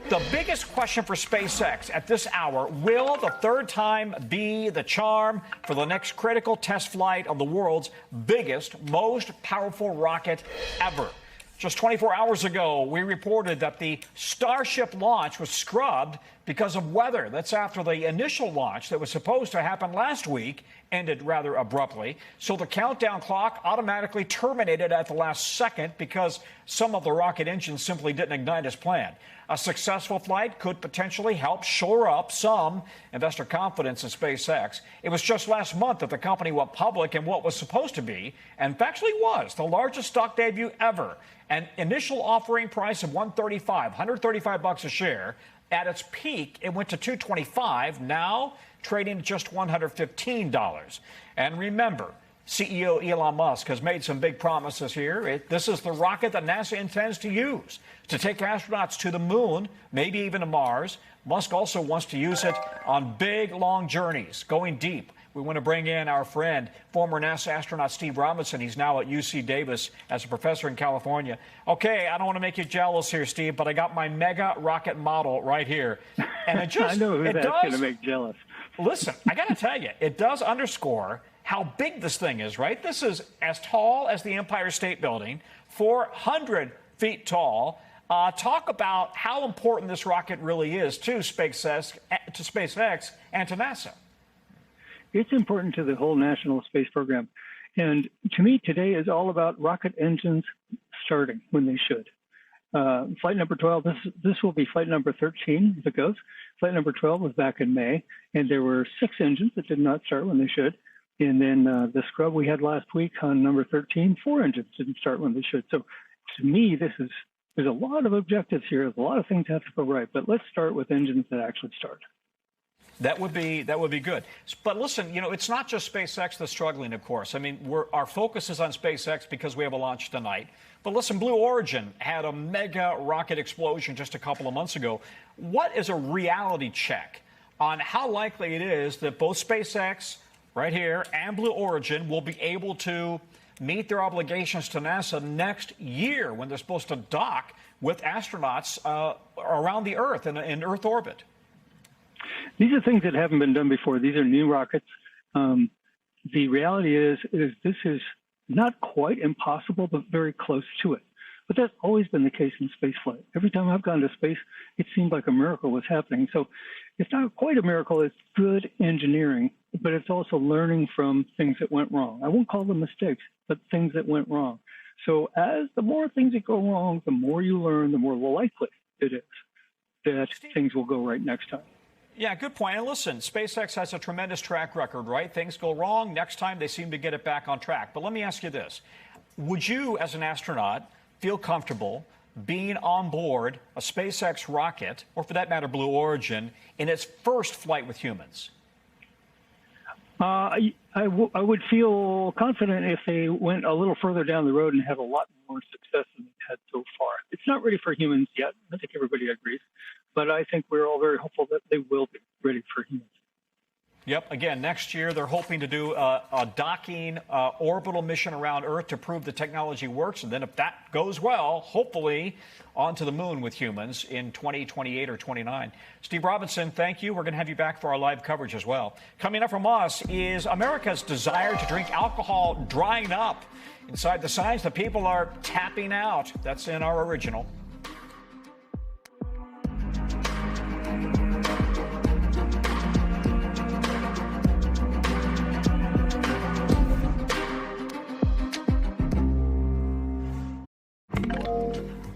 The biggest question for SpaceX at this hour, will the third time be the charm for the next critical test flight of the world's biggest, most powerful rocket ever? Just 24 hours ago, we reported that the Starship launch was scrubbed because of weather. That's after the initial launch that was supposed to happen last week ended rather abruptly. So the countdown clock automatically terminated at the last second because some of the rocket engines simply didn't ignite as planned. A successful flight could potentially help shore up some investor confidence in SpaceX. It was just last month that the company went public in what was supposed to be, and actually was, the largest stock debut ever. An initial offering price of $135 a share. At its peak, it went to $225. Now trading at just $115. And remember, CEO Elon Musk has made some big promises here. This is the rocket that NASA intends to use to take astronauts to the moon, maybe even to Mars. Musk also wants to use it on big, long journeys, going deep. We want to bring in our friend, former NASA astronaut Steve Robinson. He's now at UC Davis as a professor in California. Okay, I don't want to make you jealous here, Steve, but I got my mega rocket model right here. And it just, I know who that's going to make jealous. Listen, I got to tell you, it does underscore how big this thing is, right? This is as tall as the Empire State Building, 400 feet tall. Talk about how important this rocket really is to SpaceX and to NASA. It's important to the whole national space program. And to me, today is all about rocket engines starting when they should. Flight number 12, this will be flight number 13 if it goes. Flight number 12 was back in May, and there were 6 engines that did not start when they should. And then the scrub we had last week on number 13, 4 engines didn't start when they should. So to me, there's a lot of objectives here. There's a lot of things that have to go right. But let's start with engines that actually start. That would be good. But listen, it's not just SpaceX that's struggling, of course. I mean, our focus is on SpaceX because we have a launch tonight. But listen, Blue Origin had a mega rocket explosion just a couple of months ago. What is a reality check on how likely it is that both SpaceX right here and Blue Origin will be able to meet their obligations to NASA next year when they're supposed to dock with astronauts around the Earth in Earth orbit? These are things that haven't been done before. These are new rockets. The reality is this is not quite impossible, but very close to it. But that's always been the case in spaceflight. Every time I've gone to space, it seemed like a miracle was happening. So it's not quite a miracle. It's good engineering, but it's also learning from things that went wrong. I won't call them mistakes, but things that went wrong. So as the more things that go wrong, the more you learn, the more likely it is that things will go right next time. Yeah, good point. And listen, SpaceX has a tremendous track record, right? Things go wrong. Next time, they seem to get it back on track. But let me ask you this. Would you, as an astronaut, feel comfortable being on board a SpaceX rocket, or for that matter, Blue Origin, in its first flight with humans? I would feel confident if they went a little further down the road and had a lot more success than they've had so far. It's not ready for humans yet. I think everybody agrees. But I think we're all very hopeful that they will be ready for humans. Yep. Again, next year, they're hoping to do a docking orbital mission around Earth to prove the technology works. And then if that goes well, hopefully onto the moon with humans in 2028 or 29. Steve Robinson, thank you. We're going to have you back for our live coverage as well. Coming up from us is America's desire to drink alcohol drying up. Inside the signs, the people are tapping out. That's in our original.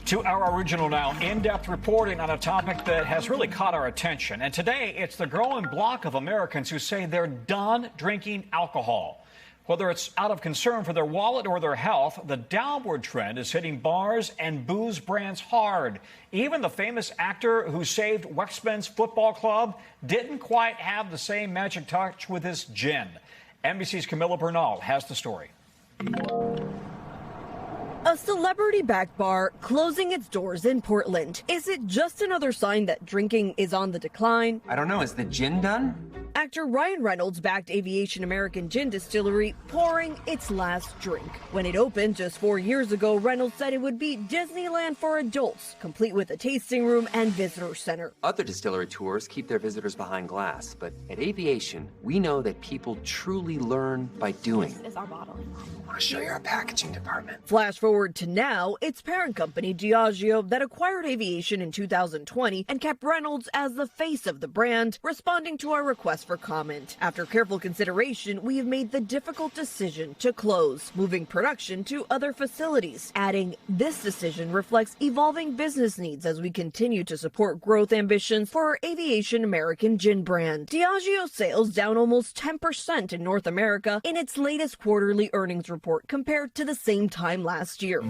To our original now, in-depth reporting on a topic that has really caught our attention. And today, it's the growing block of Americans who say they're done drinking alcohol. Whether it's out of concern for their wallet or their health, the downward trend is hitting bars and booze brands hard. Even the famous actor who saved Westman's football club didn't quite have the same magic touch with his gin. NBC's Camilla Bernal has the story. A celebrity-backed bar closing its doors in Portland. Is it just another sign that drinking is on the decline? I don't know. Is the gin done? Actor Ryan Reynolds backed Aviation American Gin Distillery, pouring its last drink. When it opened just 4 years ago, Reynolds said it would be Disneyland for adults, complete with a tasting room and visitor center. Other distillery tours keep their visitors behind glass, but at Aviation, we know that people truly learn by doing. This is our bottling line. I want to show you our packaging department. Flash forward to now, its parent company, Diageo, that acquired Aviation in 2020 and kept Reynolds as the face of the brand, responding to our request for comment. After careful consideration, we have made the difficult decision to close, moving production to other facilities, adding, this decision reflects evolving business needs as we continue to support growth ambitions for our Aviation American Gin brand. Diageo sales down almost 10% in North America in its latest quarterly earnings report compared to the same time last year.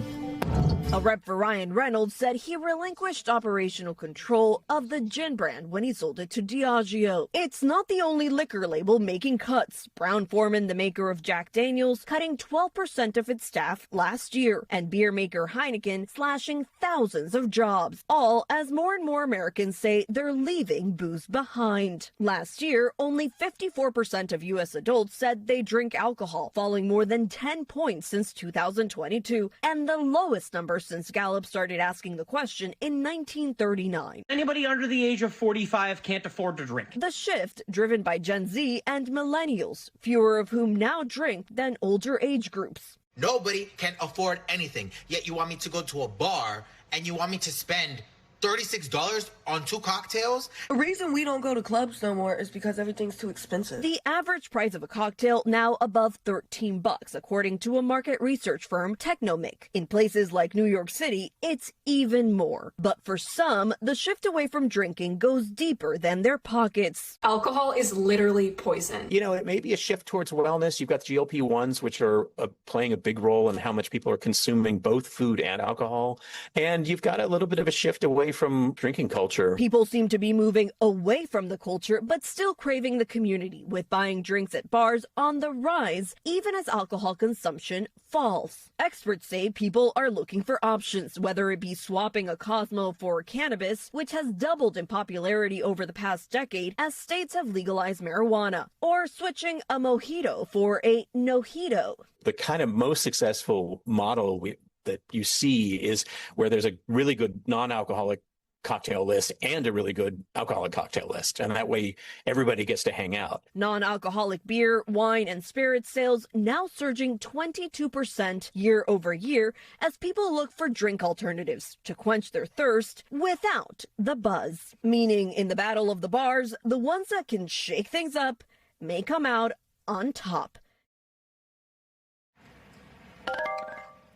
A rep for Ryan Reynolds said he relinquished operational control of the gin brand when he sold it to Diageo. It's not the only liquor label making cuts. Brown-Forman, the maker of Jack Daniels, cutting 12% of its staff last year, and beer maker Heineken slashing thousands of jobs, all as more and more Americans say they're leaving booze behind. Last year, only 54% of U.S. adults said they drink alcohol, falling more than 10 points since 2022, and the lowest number since Gallup started asking the question in 1939. Anybody under the age of 45 can't afford to drink. The shift, driven by Gen Z and millennials, fewer of whom now drink than older age groups. Nobody can afford anything, yet you want me to go to a bar and you want me to spend $36 on 2 cocktails? The reason we don't go to clubs no more is because everything's too expensive. The average price of a cocktail now above $13, according to a market research firm, Technomic. In places like New York City, it's even more. But for some, the shift away from drinking goes deeper than their pockets. Alcohol is literally poison. You know, it may be a shift towards wellness. You've got GLP-1s, which are playing a big role in how much people are consuming both food and alcohol. And you've got a little bit of a shift away from drinking culture. People seem to be moving away from the culture, but still craving the community, with buying drinks at bars on the rise, even as alcohol consumption falls. Experts say people are looking for options, whether it be swapping a Cosmo for cannabis, which has doubled in popularity over the past decade as states have legalized marijuana, or switching a mojito for a no-hito. The kind of most successful model that you see is where there's a really good non-alcoholic cocktail list and a really good alcoholic cocktail list. And that way everybody gets to hang out. Non-alcoholic beer, wine, and spirit sales now surging 22% year over year as people look for drink alternatives to quench their thirst without the buzz. Meaning in the battle of the bars, the ones that can shake things up may come out on top.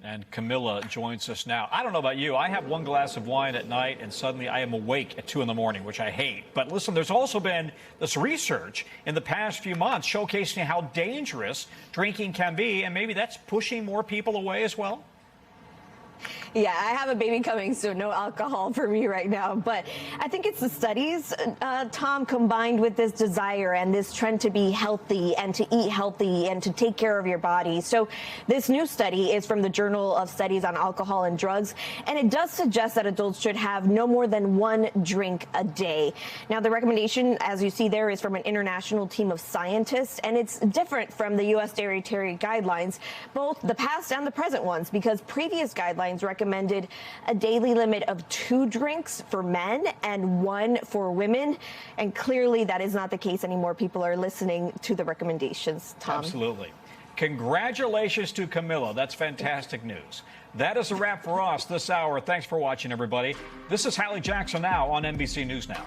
And Camilla joins us now. I don't know about you. I have one glass of wine at night and suddenly I am awake at 2 in the morning, which I hate. But listen, there's also been this research in the past few months showcasing how dangerous drinking can be. And maybe that's pushing more people away as well. Yeah, I have a baby coming, so no alcohol for me right now. But I think it's the studies, Tom, combined with this desire and this trend to be healthy and to eat healthy and to take care of your body. So this new study is from the Journal of Studies on Alcohol and Drugs, and it does suggest that adults should have no more than 1 drink a day. Now, the recommendation, as you see there, is from an international team of scientists, and it's different from the U.S. dietary guidelines, both the past and the present ones, because previous guidelines recommended a daily limit of 2 drinks for men and 1 for women. And clearly that is not the case anymore. People are listening to the recommendations, Tom. Absolutely. Congratulations to Camilla. That's fantastic news. That is a wrap for us this hour. Thanks for watching, everybody. This is Hallie Jackson now on NBC News Now.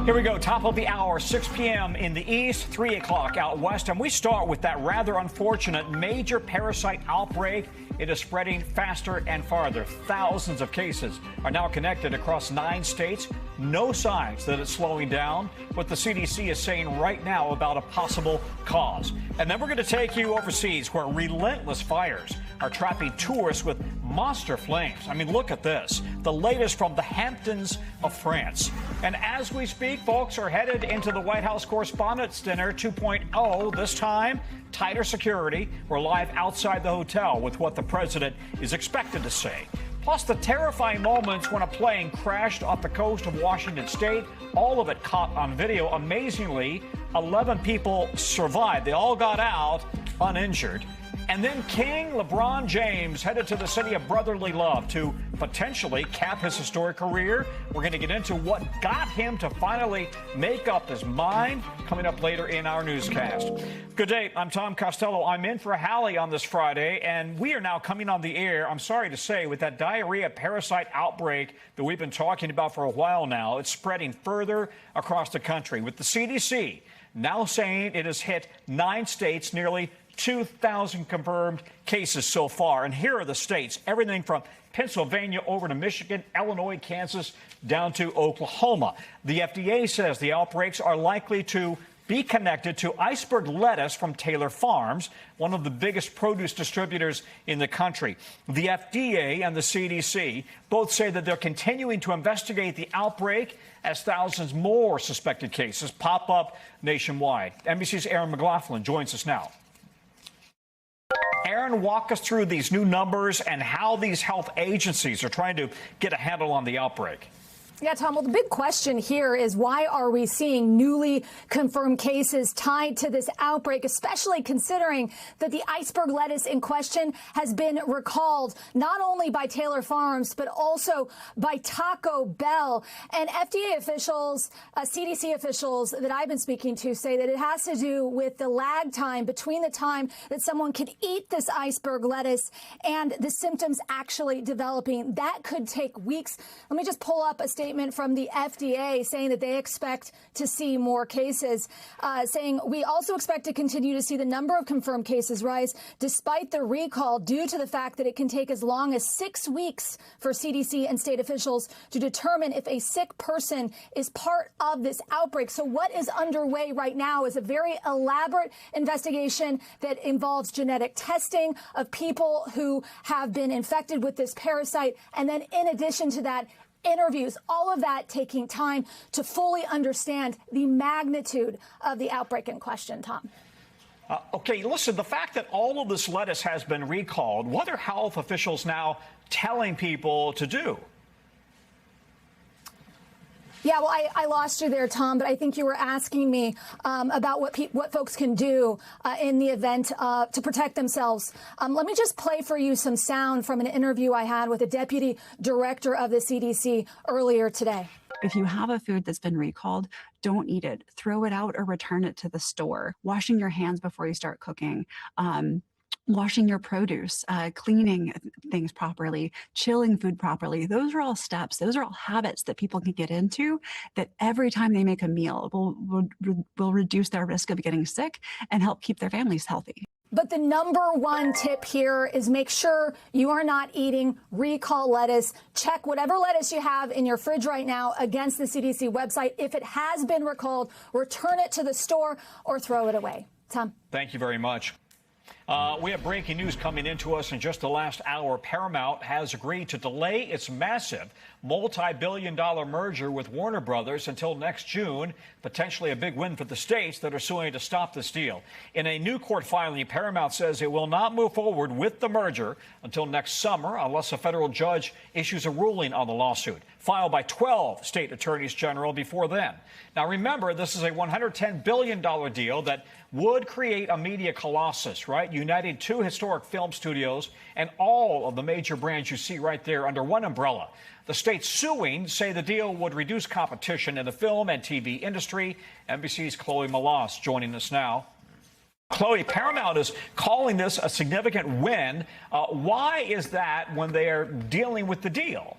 Here we go, top of the hour, 6 p.m. in the east, 3 o'clock out west. And we start with that rather unfortunate major parasite outbreak. It is spreading faster and farther. Thousands of cases are now connected across 9 states. No signs that it's slowing down. What the CDC is saying right now about a possible cause. And then we're going to take you overseas where relentless fires are trapping tourists with monster flames. I mean, look at this. The latest from the Hamptons of France. And as we speak, folks are headed into the White House Correspondents' Dinner 2.0. This time, tighter security. We're live outside the hotel with what the president is expected to say. Plus the terrifying moments when a plane crashed off the coast of Washington State. All of it caught on video. Amazingly, 11 people survived. They all got out uninjured. And then King LeBron James headed to the city of brotherly love to potentially cap his historic career. We're going to get into what got him to finally make up his mind coming up later in our newscast. Good day. I'm Tom Costello. I'm in for Hallie on this Friday, and we are now coming on the air, I'm sorry to say, with that diarrhea parasite outbreak that we've been talking about for a while now. It's spreading further across the country, with the CDC now saying it has hit 9 states, nearly 2,000 confirmed cases so far. And here are the states, everything from Pennsylvania over to Michigan, Illinois, Kansas, down to Oklahoma. The FDA says the outbreaks are likely to be connected to iceberg lettuce from Taylor Farms, one of the biggest produce distributors in the country. The FDA and the CDC both say that they're continuing to investigate the outbreak as thousands more suspected cases pop up nationwide. NBC's Aaron McLaughlin joins us now. Aaron, walk us through these new numbers and how these health agencies are trying to get a handle on the outbreak. Yeah, Tom, well, the big question here is why are we seeing newly confirmed cases tied to this outbreak, especially considering that the iceberg lettuce in question has been recalled not only by Taylor Farms, but also by Taco Bell. And FDA officials, CDC officials that I've been speaking to say that it has to do with the lag time between the time that someone could eat this iceberg lettuce and the symptoms actually developing. That could take weeks. Let me just pull up a statement from the FDA saying that they expect to see more cases, saying we also expect to continue to see the number of confirmed cases rise despite the recall due to the fact that it can take as long as 6 weeks for CDC and state officials to determine if a sick person is part of this outbreak. So what is underway right now is a very elaborate investigation that involves genetic testing of people who have been infected with this parasite. And then in addition to that, interviews, all of that taking time to fully understand the magnitude of the outbreak in question, Tom. Okay, listen, the fact that all of this lettuce has been recalled, what are health officials now telling people to do? Yeah, well, I lost you there, Tom, but I think you were asking me about what folks can do in the event to protect themselves. Let me just play for you some sound from an interview I had with a deputy director of the CDC earlier today. If you have a food that's been recalled, don't eat it. Throw it out or return it to the store. Washing your hands before you start cooking. Washing your produce, cleaning things properly, chilling food properly. Those are all steps. Those are all habits that people can get into that every time they make a meal will reduce their risk of getting sick and help keep their families healthy. But the number one tip here is make sure you are not eating recall lettuce. Check whatever lettuce you have in your fridge right now against the CDC website. If it has been recalled, return it to the store or throw it away. Tom. Thank you very much. We have breaking news coming into us in just the last hour. Paramount has agreed to delay its massive multi-billion-dollar merger with Warner Brothers until next June, potentially a big win for the states that are suing to stop this deal. In a new court filing, Paramount says it will not move forward with the merger until next summer unless a federal judge issues a ruling on the lawsuit, filed by 12 state attorneys general before then. Now, remember, this is a $110 billion deal that would create a media colossus, right? Uniting two historic film studios and all of the major brands you see right there under one umbrella. The states suing say the deal would reduce competition in the film and TV industry. NBC's Chloe Malas joining us now. Chloe, Paramount is calling this a significant win. Why is that when they are dealing with the deal?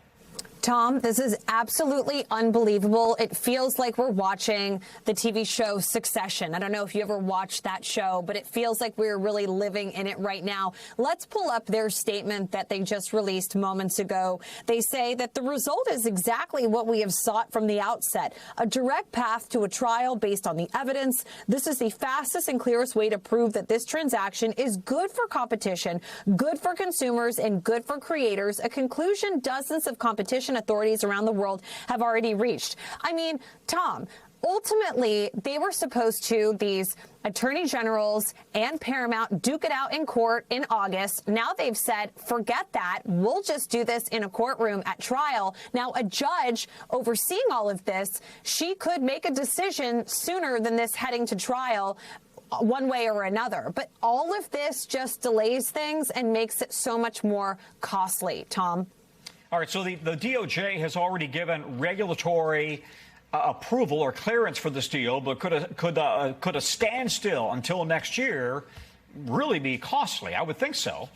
Tom, this is absolutely unbelievable. It feels like we're watching the TV show Succession. I don't know if you ever watched that show, but it feels like we're really living in it right now. Let's pull up their statement that they just released moments ago. They say that the result is exactly what we have sought from the outset, a direct path to a trial based on the evidence. This is the fastest and clearest way to prove that this transaction is good for competition, good for consumers, and good for creators, a conclusion dozens of competition authorities around the world have already reached. I mean, Tom, ultimately, they were supposed to, these attorney generals and Paramount, duke it out in court in August. Now they've said, forget that. We'll just do this in a courtroom at trial. Now, a judge overseeing all of this, she could make a decision sooner than this heading to trial, one way or another. But all of this just delays things and makes it so much more costly, Tom. All right, so the DOJ has already given regulatory approval or clearance for this deal, but could a standstill until next year really be costly? I would think so.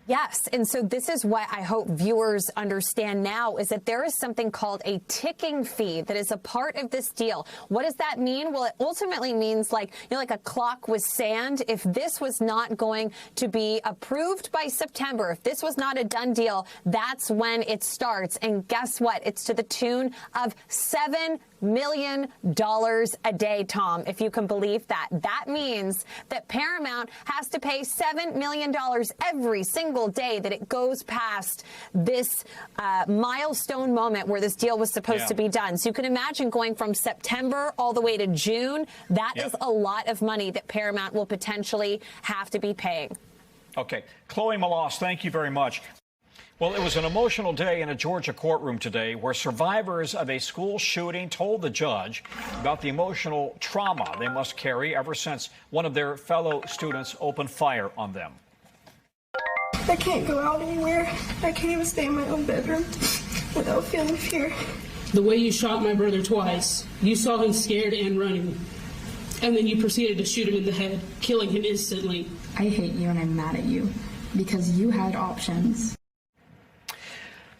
Yes. And so this is what I hope viewers understand now, is that there is something called a ticking fee that is a part of this deal. What does that mean? Well, it ultimately means like a clock with sand. If this was not going to be approved by September, if this was not a done deal, that's when it starts. And guess what? It's to the tune of $7 million a day, Tom, if you can believe that. That means that Paramount has to pay $7 million every single day that it goes past this milestone moment where this deal was supposed to be done. So you can imagine going from September all the way to June. That is a lot of money that Paramount will potentially have to be paying. Okay. Chloe Malas, thank you very much. Well, it was an emotional day in a Georgia courtroom today where survivors of a school shooting told the judge about the emotional trauma they must carry ever since one of their fellow students opened fire on them. I can't go out anywhere. I can't even stay in my own bedroom without feeling fear. The way you shot my brother twice, you saw him scared and running, and then you proceeded to shoot him in the head, killing him instantly. I hate you and I'm mad at you because you had options.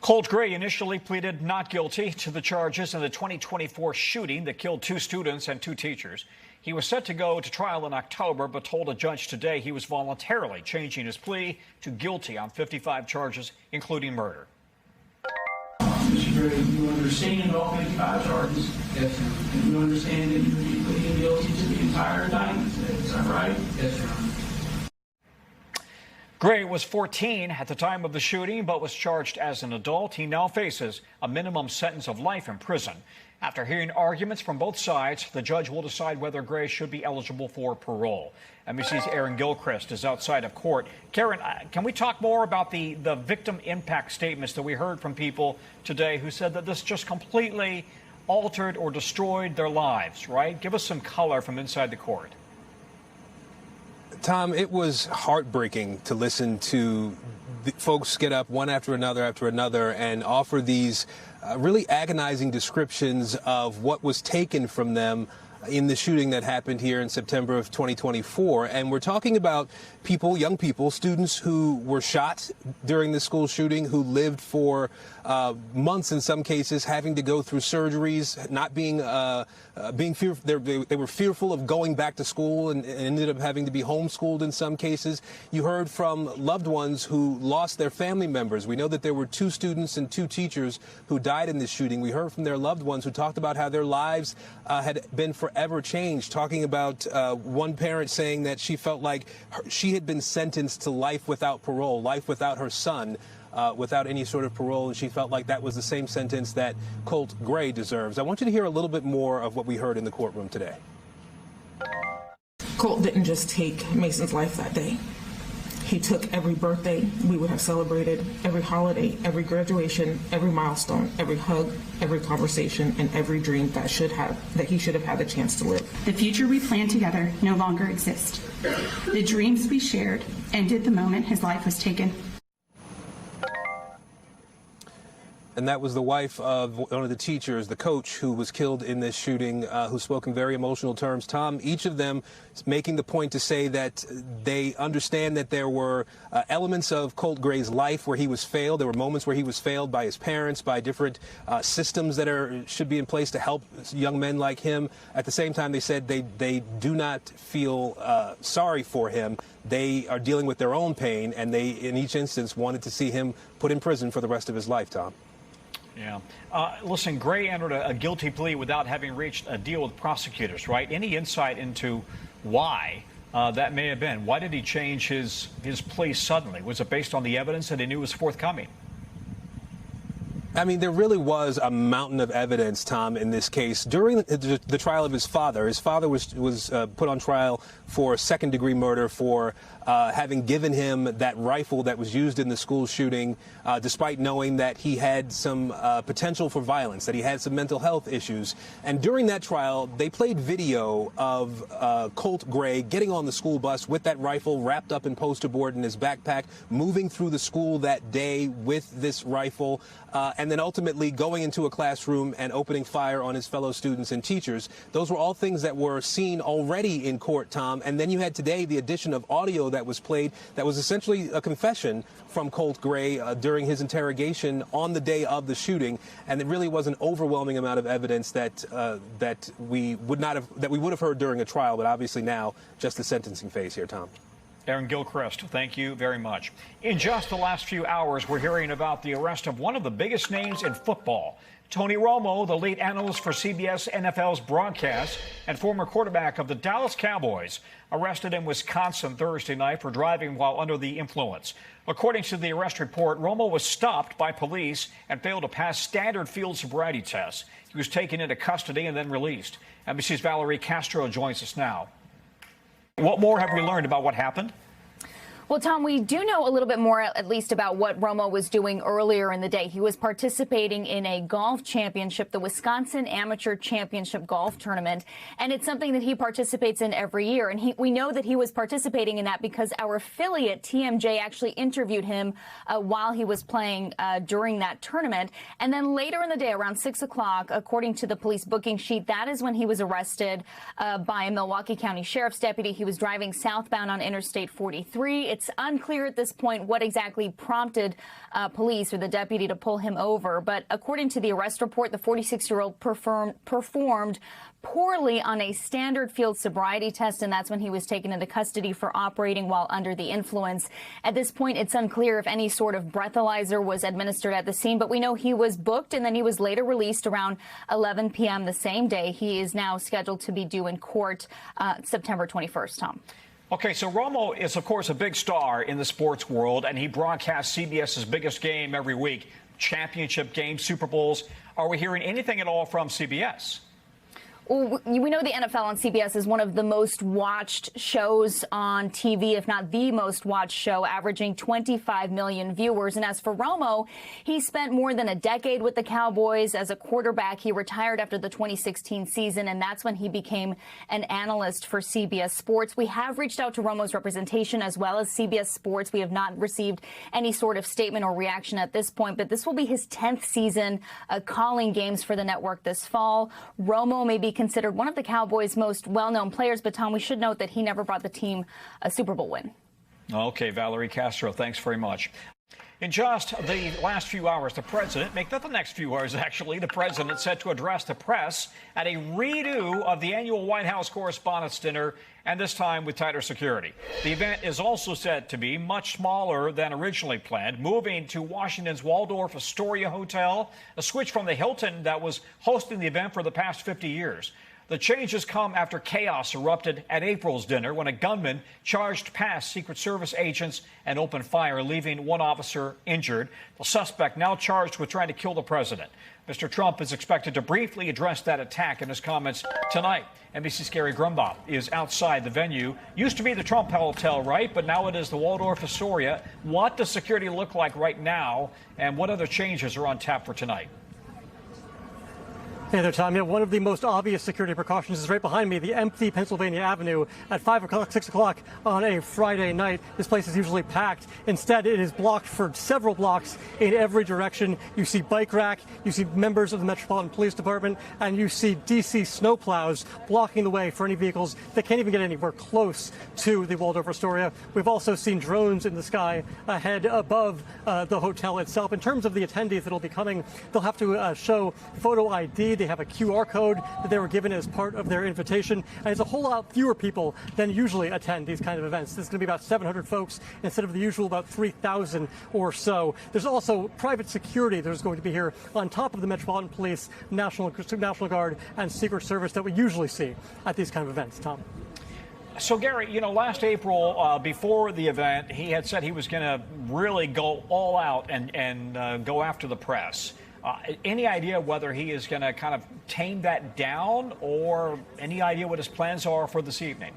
Colt Gray initially pleaded not guilty to the charges in the 2024 shooting that killed 2 students and 2 teachers. He was set to go to trial in October, but told a judge today he was voluntarily changing his plea to guilty on 55 charges, including murder. Mr. Gray, you understand all 55 charges? Yes, sir. And you understand that you would be pleading guilty to the entire indictment today, is that right? Yes, sir. Gray was 14 at the time of the shooting, but was charged as an adult. He now faces a minimum sentence of life in prison. After hearing arguments from both sides, the judge will decide whether Gray should be eligible for parole. NBC's Aaron Gilchrist is outside of court. Karen, can we talk more about the victim impact statements that we heard from people today who said that this just completely altered or destroyed their lives, right? Give us some color from inside the court. Tom, it was heartbreaking to listen to the folks get up one after another and offer these really agonizing descriptions of what was taken from them in the shooting that happened here in September of 2024. And we're talking about people, young people, students who were shot during the school shooting, who lived for months in some cases, having to go through surgeries, not being fearful. They were fearful of going back to school and ended up having to be homeschooled in some cases. You heard from loved ones who lost their family members. We know that there were 2 students and 2 teachers who died in this shooting. We heard from their loved ones who talked about how their lives had been forever changed, talking about one parent saying that she felt like she had been sentenced to life without parole, life without her son, without any sort of parole, and she felt like that was the same sentence that Colt Gray deserves. I want you to hear a little bit more of what we heard in the courtroom today. Colt didn't just take Mason's life that day. He took every birthday we would have celebrated, every holiday, every graduation, every milestone, every hug, every conversation, and every dream that he should have had the chance to live. The future we planned together no longer exists. The dreams we shared ended the moment his life was taken. And that was the wife of one of the teachers, the coach who was killed in this shooting, who spoke in very emotional terms. Tom, each of them is making the point to say that they understand that there were elements of Colt Gray's life where he was failed. There were moments where he was failed by his parents, by different systems that should be in place to help young men like him. At the same time, they said they do not feel sorry for him. They are dealing with their own pain, and they, in each instance, wanted to see him put in prison for the rest of his life, Tom. Yeah. Listen, Gray entered a guilty plea without having reached a deal with prosecutors, right? Any insight into why that may have been? Why did he change his plea suddenly? Was it based on the evidence that he knew was forthcoming? I mean, there really was a mountain of evidence, Tom, in this case. During the trial of his father was put on trial for second-degree murder for having given him that rifle that was used in the school shooting, despite knowing that he had some potential for violence, that he had some mental health issues. And during that trial, they played video of Colt Gray getting on the school bus with that rifle wrapped up in poster board in his backpack, moving through the school that day with this rifle, and then ultimately going into a classroom and opening fire on his fellow students and teachers. Those were all things that were seen already in court, Tom. And then you had today the addition of audio that was played that was essentially a confession from Colt Gray during his interrogation on the day of the shooting. And it really was an overwhelming amount of evidence that we would have heard during a trial, but obviously now just the sentencing phase here, Tom. Aaron Gilchrist, thank you very much. In just the last few hours, we're hearing about the arrest of one of the biggest names in football. Tony Romo, the lead analyst for CBS NFL's broadcast and former quarterback of the Dallas Cowboys, arrested in Wisconsin Thursday night for driving while under the influence. According to the arrest report, Romo was stopped by police and failed to pass standard field sobriety tests. He was taken into custody and then released. NBC's Valerie Castro joins us now. What more have we learned about what happened? Well, Tom, we do know a little bit more, at least, about what Romo was doing earlier in the day. He was participating in a golf championship, the Wisconsin Amateur Championship Golf Tournament, and it's something that he participates in every year. And we know that he was participating in that because our affiliate, TMJ, actually interviewed him while he was playing during that tournament. And then later in the day, around 6 o'clock, according to the police booking sheet, that is when he was arrested by a Milwaukee County Sheriff's deputy. He was driving southbound on Interstate 43. It's unclear at this point what exactly prompted police or the deputy to pull him over. But according to the arrest report, the 46-year-old performed poorly on a standard field sobriety test, and that's when he was taken into custody for operating while under the influence. At this point, it's unclear if any sort of breathalyzer was administered at the scene, but we know he was booked, and then he was later released around 11 p.m. the same day. He is now scheduled to be due in court September 21st, Tom. Okay, so Romo is, of course, a big star in the sports world, and he broadcasts CBS's biggest game every week, championship games, Super Bowls. Are we hearing anything at all from CBS? Well, we know the NFL on CBS is one of the most watched shows on TV, if not the most watched show, averaging 25 million viewers. And as for Romo, he spent more than a decade with the Cowboys as a quarterback. He retired after the 2016 season, and that's when he became an analyst for CBS Sports. We have reached out to Romo's representation as well as CBS Sports. We have not received any sort of statement or reaction at this point, but this will be his 10th season calling games for the network this fall. Romo may be considered one of the Cowboys' most well-known players, but Tom, we should note that he never brought the team a Super Bowl win. Okay, Valerie Castro, thanks very much. In just the last few hours, the president, make that the next few hours actually, the president set to address the press at a redo of the annual White House Correspondents' Dinner, and this time with tighter security. The event is also said to be much smaller than originally planned, moving to Washington's Waldorf Astoria Hotel, a switch from the Hilton that was hosting the event for the past 50 years. The changes come after chaos erupted at April's dinner when a gunman charged past Secret Service agents and opened fire, leaving one officer injured. The suspect now charged with trying to kill the president. Mr. Trump is expected to briefly address that attack in his comments tonight. NBC's Gary Grumbaugh is outside the venue. Used to be the Trump Hotel, right? But now it is the Waldorf Astoria. What does security look like right now, and what other changes are on tap for tonight? Hey there, Tom. Yeah, one of the most obvious security precautions is right behind me, the empty Pennsylvania Avenue at 5 o'clock, 6 o'clock on a Friday night. This place is usually packed. Instead, it is blocked for several blocks in every direction. You see bike rack, you see members of the Metropolitan Police Department, and you see DC snowplows blocking the way for any vehicles that can't even get anywhere close to the Waldorf Astoria. We've also seen drones in the sky ahead above the hotel itself. In terms of the attendees that will be coming, they'll have to show photo ID. They have a QR code that they were given as part of their invitation, and it's a whole lot fewer people than usually attend these kind of events. This is going to be about 700 folks instead of the usual about 3,000 or so. There's also private security that is going to be here on top of the Metropolitan Police, National Guard, and Secret Service that we usually see at these kind of events. Tom. So, Gary, you know, last April, before the event, he had said he was going to really go all out and go after the press. Any idea whether he is going to kind of tame that down, or any idea what his plans are for this evening?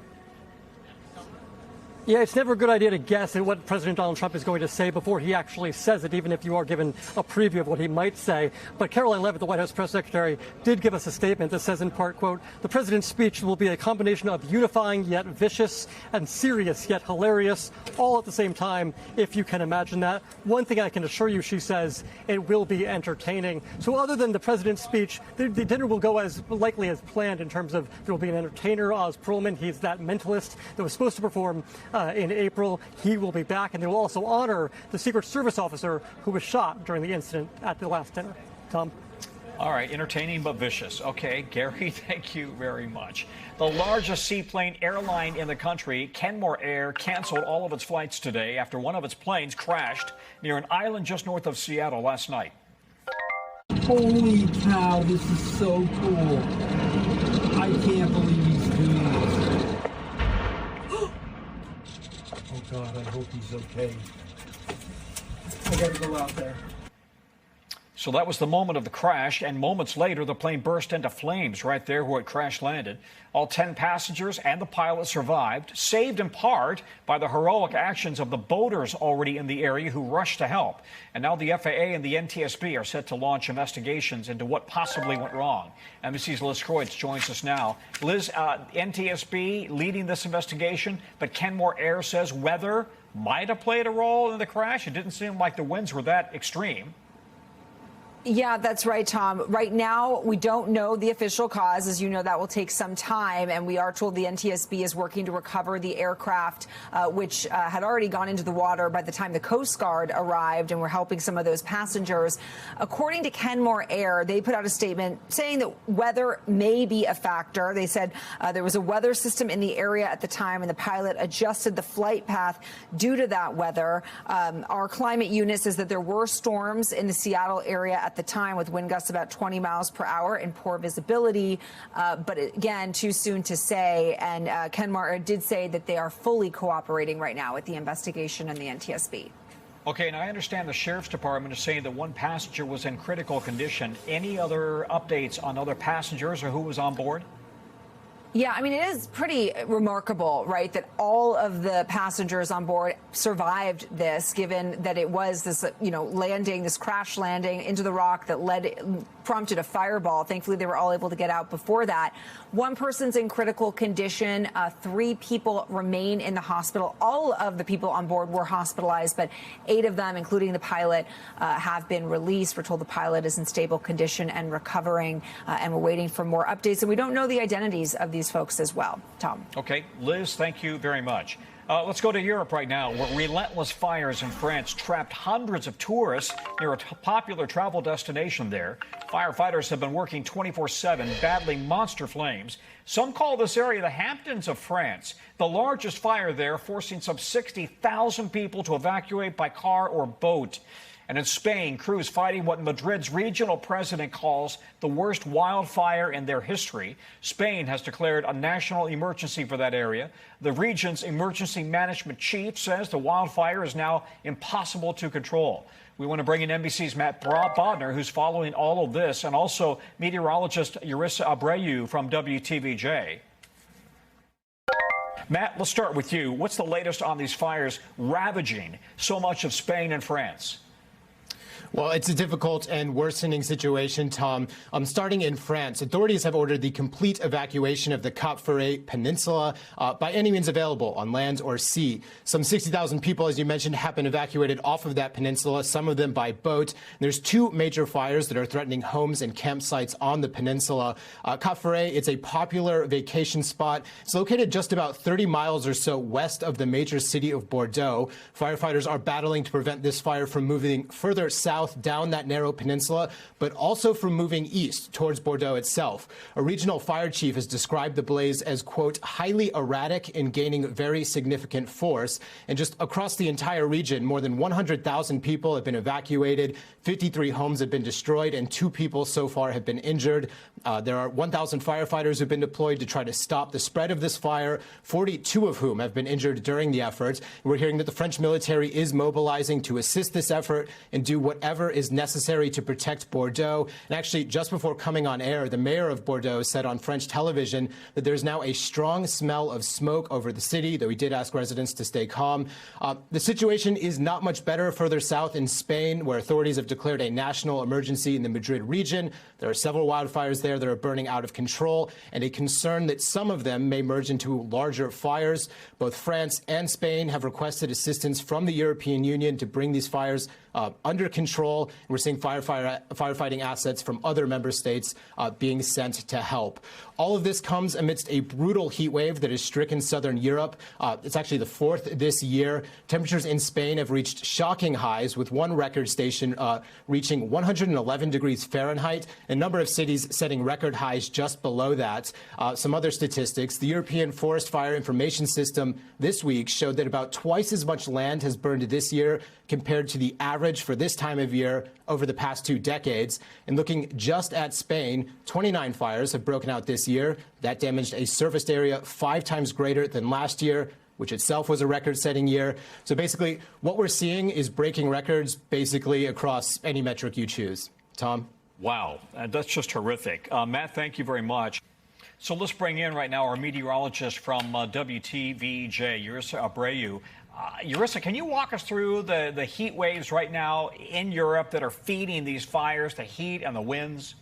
Yeah, it's never a good idea to guess at what President Donald Trump is going to say before he actually says it, even if you are given a preview of what he might say. But Caroline Leavitt, the White House press secretary, did give us a statement that says, in part, quote, "The president's speech will be a combination of unifying yet vicious and serious yet hilarious, all at the same time, if you can imagine that. One thing I can assure you," she says, "it will be entertaining." So other than the president's speech, the dinner will go as likely as planned in terms of there will be an entertainer, Oz Perlman. He's that mentalist that was supposed to perform in April. He will be back, and they will also honor the Secret Service officer who was shot during the incident at the last dinner. Tom? All right, entertaining but vicious. Okay, Gary, thank you very much. The largest seaplane airline in the country, Kenmore Air, canceled all of its flights today after one of its planes crashed near an island just north of Seattle last night. Holy cow, this is so cool. I can't believe he's doing this. Oh, God, I hope he's okay. I gotta go out there. So that was the moment of the crash, and moments later, the plane burst into flames right there where it crash landed. All 10 passengers and the pilot survived, saved in part by the heroic actions of the boaters already in the area who rushed to help. And now the FAA and the NTSB are set to launch investigations into what possibly went wrong. NBC's Liz Kreutz joins us now. Liz, NTSB leading this investigation, but Kenmore Air says weather might have played a role in the crash. It didn't seem like the winds were that extreme. Yeah, that's right, Tom. Right now, we don't know the official cause. As you know, that will take some time. And we are told the NTSB is working to recover the aircraft, which had already gone into the water by the time the Coast Guard arrived, and we're helping some of those passengers. According to Kenmore Air, they put out a statement saying that weather may be a factor. They said there was a weather system in the area at the time, and the pilot adjusted the flight path due to that weather. Our climate unit says that there were storms in the Seattle area at the time with wind gusts about 20 miles per hour and poor visibility. But again, too soon to say. And Kenmore did say that they are fully cooperating right now with the investigation and the NTSB. Okay, and I understand the Sheriff's Department is saying that one passenger was in critical condition. Any other updates on other passengers or who was on board? Yeah, I mean, it is pretty remarkable, right, that all of the passengers on board survived this, given that it was this, landing, this crash landing into the rock that prompted a fireball. Thankfully, they were all able to get out before that. One person's in critical condition. 3 people remain in the hospital. All of the people on board were hospitalized, but 8 of them, including the pilot, have been released. We're told the pilot is in stable condition and recovering, and we're waiting for more updates. And we don't know the identities of these folks as well. Tom. Okay, Liz, thank you very much. Let's go to Europe right now, where relentless fires in France trapped hundreds of tourists near a popular travel destination there. Firefighters have been working 24/7, battling monster flames. Some call this area the Hamptons of France. The largest fire there, forcing some 60,000 people to evacuate by car or boat. And in Spain, crews fighting what Madrid's regional president calls the worst wildfire in their history. Spain has declared a national emergency for that area. The region's emergency management chief says the wildfire is now impossible to control. We want to bring in NBC's Matt Bodner, who's following all of this, and also meteorologist Yarissa Abreu from WTVJ. Matt, let's start with you. What's the latest on these fires ravaging so much of Spain and France? Well, it's a difficult and worsening situation, Tom. Starting in France, authorities have ordered the complete evacuation of the Cap Ferret Peninsula by any means available on land or sea. Some 60,000 people, as you mentioned, have been evacuated off of that peninsula, some of them by boat. There's 2 major fires that are threatening homes and campsites on the peninsula. Cap Ferret, it's a popular vacation spot. It's located just about 30 miles or so west of the major city of Bordeaux. Firefighters are battling to prevent this fire from moving further south down that narrow peninsula, but also from moving east towards Bordeaux itself. A regional fire chief has described the blaze as, quote, highly erratic and gaining very significant force. And just across the entire region, more than 100,000 people have been evacuated, 53 homes have been destroyed, and 2 people so far have been injured. There are 1,000 firefighters who've been deployed to try to stop the spread of this fire, 42 of whom have been injured during the effort. We're hearing that the French military is mobilizing to assist this effort and do whatever is necessary to protect Bordeaux. And actually, just before coming on air, the mayor of Bordeaux said on French television that there's now a strong smell of smoke over the city, though he did ask residents to stay calm. The situation is not much better further south in Spain, where authorities have declared a national emergency in the Madrid region. There are several wildfires there that are burning out of control, and a concern that some of them may merge into larger fires. Both France and Spain have requested assistance from the European Union to bring these fires under control. We're seeing firefighting assets from other member states being sent to help. All of this comes amidst a brutal heat wave that has stricken southern Europe. It's actually the 4th this year. Temperatures in Spain have reached shocking highs, with one record station reaching 111 degrees Fahrenheit, a number of cities setting record highs just below that. Some other statistics: the European Forest Fire Information System this week showed that about twice as much land has burned this year compared to the average for this time of year over the past 2 decades. And looking just at Spain, 29 fires have broken out this year. That damaged a surfaced area 5 times greater than last year, which itself was a record-setting year. So basically, what we're seeing is breaking records basically across any metric you choose. Tom? Wow, that's just horrific. Matt, thank you very much. So let's bring in right now our meteorologist from WTVJ, Urissa Abreu. Urissa, can you walk us through the heat waves right now in Europe that are feeding these fires, the heat and the winds?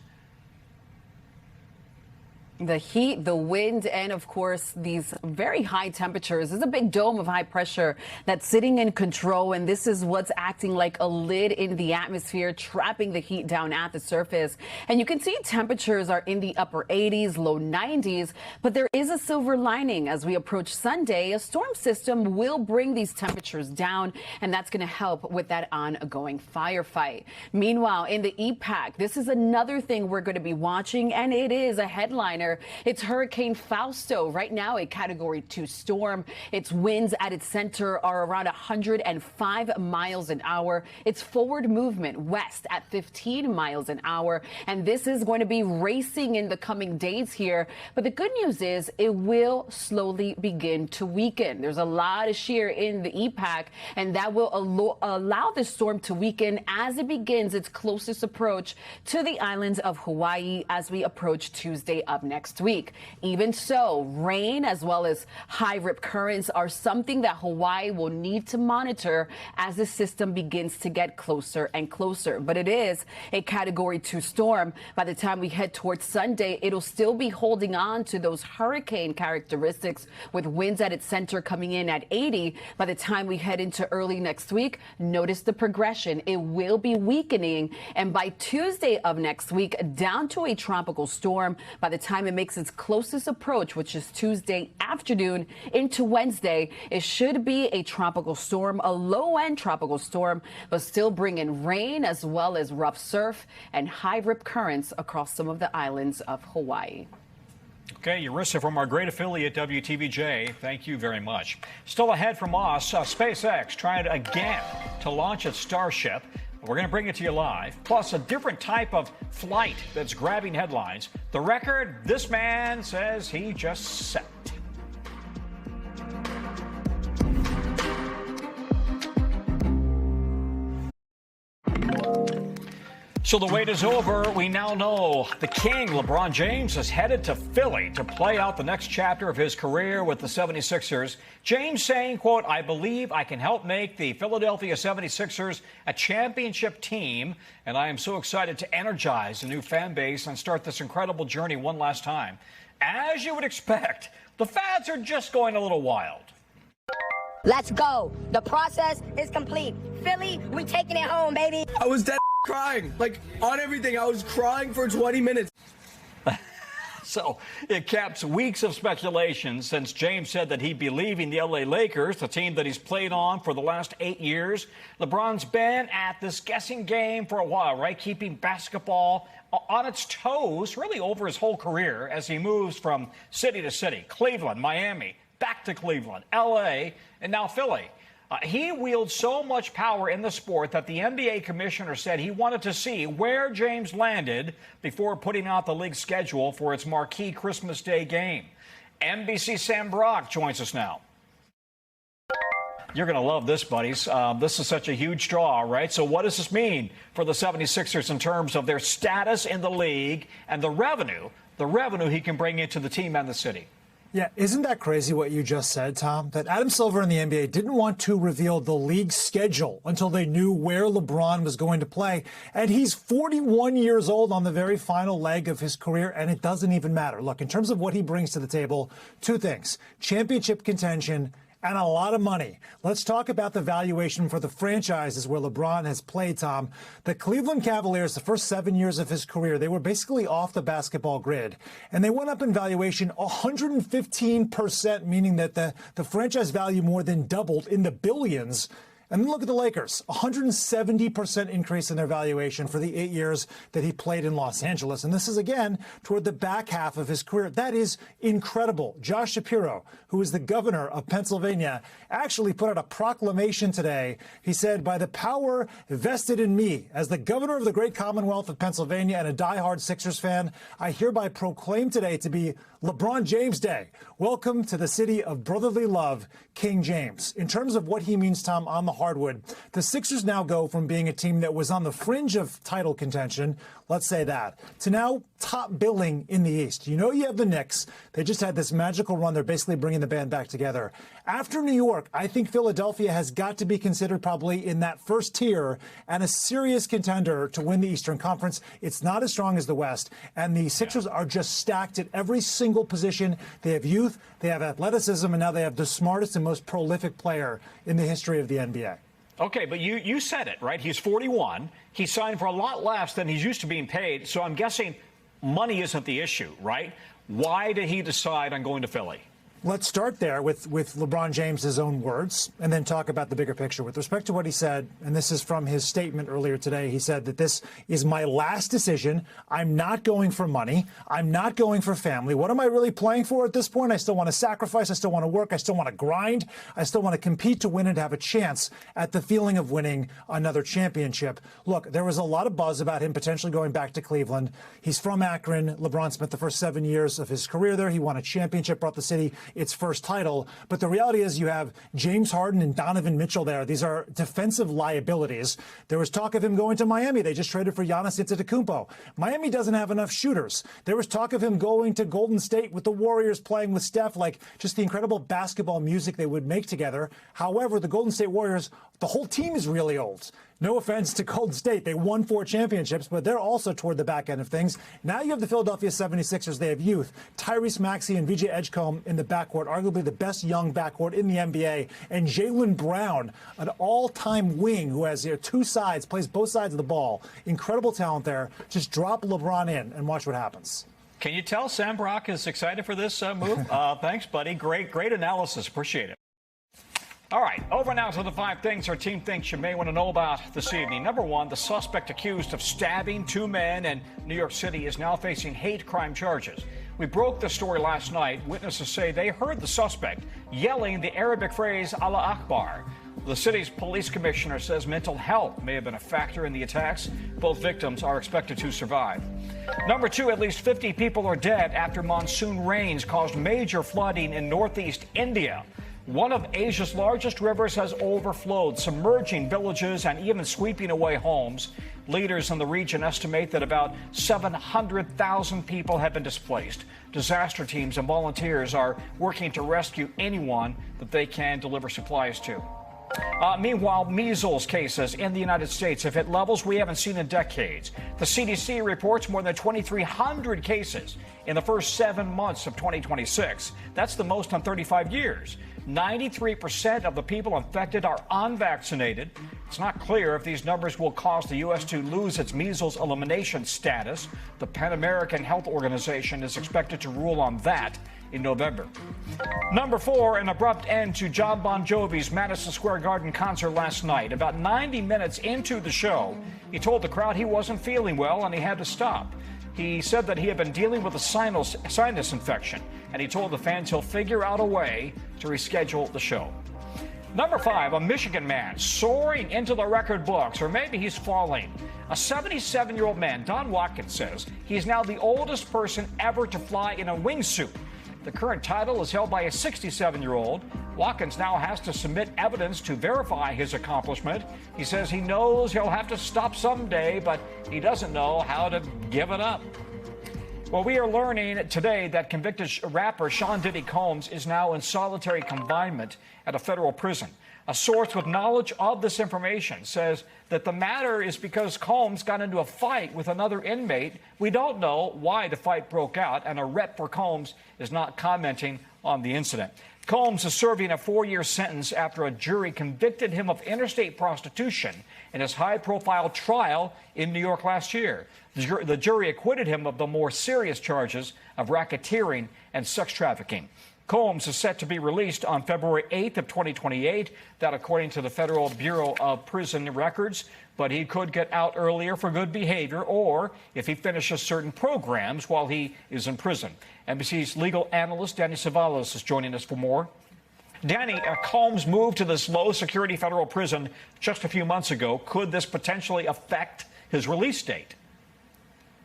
The heat, the wind, and of course, these very high temperatures. There's a big dome of high pressure that's sitting in control, and this is what's acting like a lid in the atmosphere, trapping the heat down at the surface. And you can see temperatures are in the upper 80s, low 90s, but there is a silver lining. As we approach Sunday, a storm system will bring these temperatures down, and that's going to help with that ongoing firefight. Meanwhile, in the EPAC, this is another thing we're going to be watching, and it is a headliner. It's Hurricane Fausto, right now a Category 2 storm. Its winds at its center are around 105 miles an hour. Its forward movement west at 15 miles an hour. And this is going to be racing in the coming days here. But the good news is it will slowly begin to weaken. There's a lot of shear in the EPAC, and that will allow the storm to weaken as it begins its closest approach to the islands of Hawaii as we approach Tuesday of next week. Even so, rain as well as high rip currents are something that Hawaii will need to monitor as the system begins to get closer and closer. But it is a Category 2 storm. By the time we head towards Sunday, it'll still be holding on to those hurricane characteristics with winds at its center coming in at 80. By the time we head into early next week, notice the progression. It will be weakening, and by Tuesday of next week, down to a tropical storm. By the time it makes its closest approach, which is Tuesday afternoon into Wednesday, it should be a tropical storm, a low-end tropical storm, but still bringing rain as well as rough surf and high rip currents across some of the islands of Hawaii. Okay, Urissa from our great affiliate WTVJ, thank you very much. Still ahead from us, SpaceX tried again to launch its Starship. We're going to bring it to you live, plus a different type of flight that's grabbing headlines. The record this man says he just set. So the wait is over. We now know the king, LeBron James, is headed to Philly to play out the next chapter of his career with the 76ers. James saying, quote, "I believe I can help make the Philadelphia 76ers a championship team, and I am so excited to energize a new fan base and start this incredible journey one last time." As you would expect, the fans are just going a little wild. Let's go. The process is complete. Philly, we taking it home, baby. I was dead crying, like on everything. I was crying for 20 minutes. So it caps weeks of speculation since James said that he'd be leaving the LA Lakers, the team that he's played on for the last 8 years. LeBron's been at this guessing game for a while, right? Keeping basketball on its toes really over his whole career as he moves from city to city. Cleveland, Miami, back to Cleveland, LA, and now Philly. He wields so much power in the sport that the NBA commissioner said he wanted to see where James landed before putting out the league's schedule for its marquee Christmas Day game. NBC Sam Brock joins us now. You're going to love this, buddies. This is such a huge draw, right? So what does this mean for the 76ers in terms of their status in the league and the revenue he can bring into the team and the city? Yeah, isn't that crazy what you just said, Tom? That Adam Silver and the NBA didn't want to reveal the league's schedule until they knew where LeBron was going to play. And he's 41 years old on the very final leg of his career, and it doesn't even matter. Look, in terms of what he brings to the table, two things: championship contention and a lot of money. Let's talk about the valuation for the franchises where LeBron has played, Tom. The Cleveland Cavaliers, the first 7 years of his career, they were basically off the basketball grid. And they went up in valuation 115%, meaning that the franchise value more than doubled in the billions. And then look at the Lakers, 170% increase in their valuation for the 8 years that he played in Los Angeles. And this is, again, toward the back half of his career. That is incredible. Josh Shapiro, who is the governor of Pennsylvania, actually put out a proclamation today. He said, "By the power vested in me as the governor of the great Commonwealth of Pennsylvania and a diehard Sixers fan, I hereby proclaim today to be LeBron James Day. Welcome to the city of brotherly love, King James." In terms of what he means, Tom, on the hardwood. The Sixers now go from being a team that was on the fringe of title contention, let's say that, to now top billing in the East. You know you have the Knicks. They just had this magical run. They're basically bringing the band back together. After New York, I think Philadelphia has got to be considered probably in that first tier and a serious contender to win the Eastern Conference. It's not as strong as the West, and the Sixers are just stacked at every single position. They have youth, they have athleticism, and now they have the smartest and most prolific player in the history of the NBA. Okay, but you said it, right? He's 41. He signed for a lot less than he's used to being paid. So I'm guessing money isn't the issue, right? Why did he decide on going to Philly? Let's start there with LeBron James' own words and then talk about the bigger picture. With respect to what he said, and this is from his statement earlier today, he said that this is my last decision. I'm not going for money. I'm not going for family. What am I really playing for at this point? I still want to sacrifice. I still want to work. I still want to grind. I still want to compete to win and have a chance at the feeling of winning another championship. Look, there was a lot of buzz about him potentially going back to Cleveland. He's from Akron. LeBron spent the first 7 years of his career there. He won a championship, brought the city its first title. But the reality is you have James Harden and Donovan Mitchell there. These are defensive liabilities. There was talk of him going to Miami. They just traded for Giannis Antetokounmpo. Miami doesn't have enough shooters. There was talk of him going to Golden State with the Warriors playing with Steph, like just the incredible basketball music they would make together. However, the Golden State Warriors, the whole team is really old. No offense to Golden State. They won 4 championships, but they're also toward the back end of things. Now you have the Philadelphia 76ers. They have youth. Tyrese Maxey and VJ Edgecombe in the backcourt, arguably the best young backcourt in the NBA. And Jaylen Brown, an all-time wing who has 2 sides, plays both sides of the ball. Incredible talent there. Just drop LeBron in and watch what happens. Can you tell Sam Brock is excited for this move? Thanks, buddy. Great analysis. Appreciate it. All right, over now to the 5 things our team thinks you may want to know about this evening. Number 1, the suspect accused of stabbing 2 men in New York City is now facing hate crime charges. We broke the story last night. Witnesses say they heard the suspect yelling the Arabic phrase Allah Akbar. The city's police commissioner says mental health may have been a factor in the attacks. Both victims are expected to survive. Number 2, at least 50 people are dead after monsoon rains caused major flooding in northeast India. One of Asia's largest rivers has overflowed, submerging villages and even sweeping away homes. Leaders in the region estimate that about 700,000 people have been displaced. Disaster teams and volunteers are working to rescue anyone that they can deliver supplies to. Meanwhile, measles cases in the United States have hit levels we haven't seen in decades. The CDC reports more than 2,300 cases in the first 7 months of 2026. That's the most in 35 years. 93% of the people infected are unvaccinated. It's not clear if these numbers will cause the U.S. to lose its measles elimination status. The Pan American Health Organization is expected to rule on that in November. Number 4, an abrupt end to John Bon Jovi's Madison Square Garden concert last night. About 90 minutes into the show, he told the crowd he wasn't feeling well and he had to stop. He said that he had been dealing with a sinus infection, and he told the fans he'll figure out a way to reschedule the show. Number 5, a Michigan man soaring into the record books, or maybe he's falling. A 77-year-old man, Don Watkins, says he's now the oldest person ever to fly in a wingsuit. The current title is held by a 67-year-old. Watkins now has to submit evidence to verify his accomplishment. He says he knows he'll have to stop someday, but he doesn't know how to give it up. Well, we are learning today that convicted rapper Sean Diddy Combs is now in solitary confinement at a federal prison. A source with knowledge of this information says that the matter is because Combs got into a fight with another inmate. We don't know why the fight broke out, and a rep for Combs is not commenting on the incident. Combs is serving a 4-year sentence after a jury convicted him of interstate prostitution in his high-profile trial in New York last year. The jury acquitted him of the more serious charges of racketeering and sex trafficking. Combs is set to be released on February 8th of 2028, that according to the Federal Bureau of Prison Records, but he could get out earlier for good behavior or if he finishes certain programs while he is in prison. NBC's legal analyst Danny Cevallos is joining us for more. Danny, Combs moved to this low-security federal prison just a few months ago. Could this potentially affect his release date?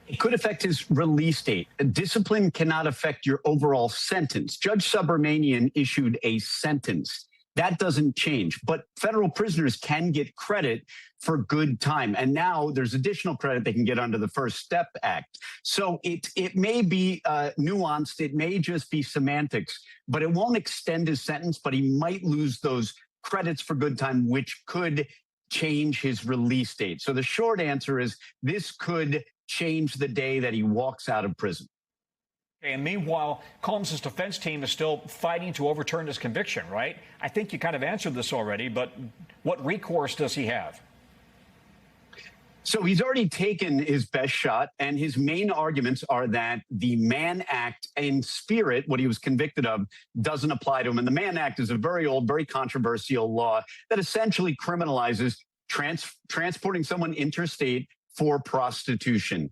It could affect his release date. Discipline cannot affect your overall sentence. Judge Subramanian issued a sentence That doesn't change. But federal prisoners can get credit for good time. And now there's additional credit they can get under the First Step Act. So it may be nuanced. It may just be semantics, but it won't extend his sentence, but he might lose those credits for good time, which could change his release date. So the short answer is this could change the day that he walks out of prison. And meanwhile, Combs' defense team is still fighting to overturn his conviction, right? I think you kind of answered this already, but what recourse does he have? So he's already taken his best shot, and his main arguments are that the Mann Act in spirit, what he was convicted of, doesn't apply to him. And the Mann Act is a very old, very controversial law that essentially criminalizes transporting someone interstate for prostitution.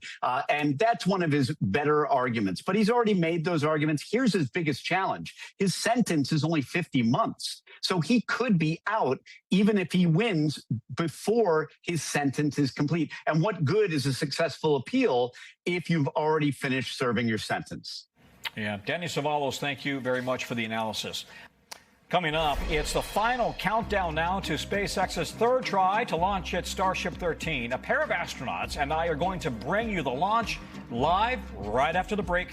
And that's one of his better arguments. But he's already made those arguments. Here's his biggest challenge. His sentence is only 50 months. So he could be out even if he wins before his sentence is complete. And what good is a successful appeal if you've already finished serving your sentence? Yeah, Danny Savalos, thank you very much for the analysis. Coming up, it's the final countdown now to SpaceX's third try to launch its Starship 13. A pair of astronauts and I are going to bring you the launch live right after the break.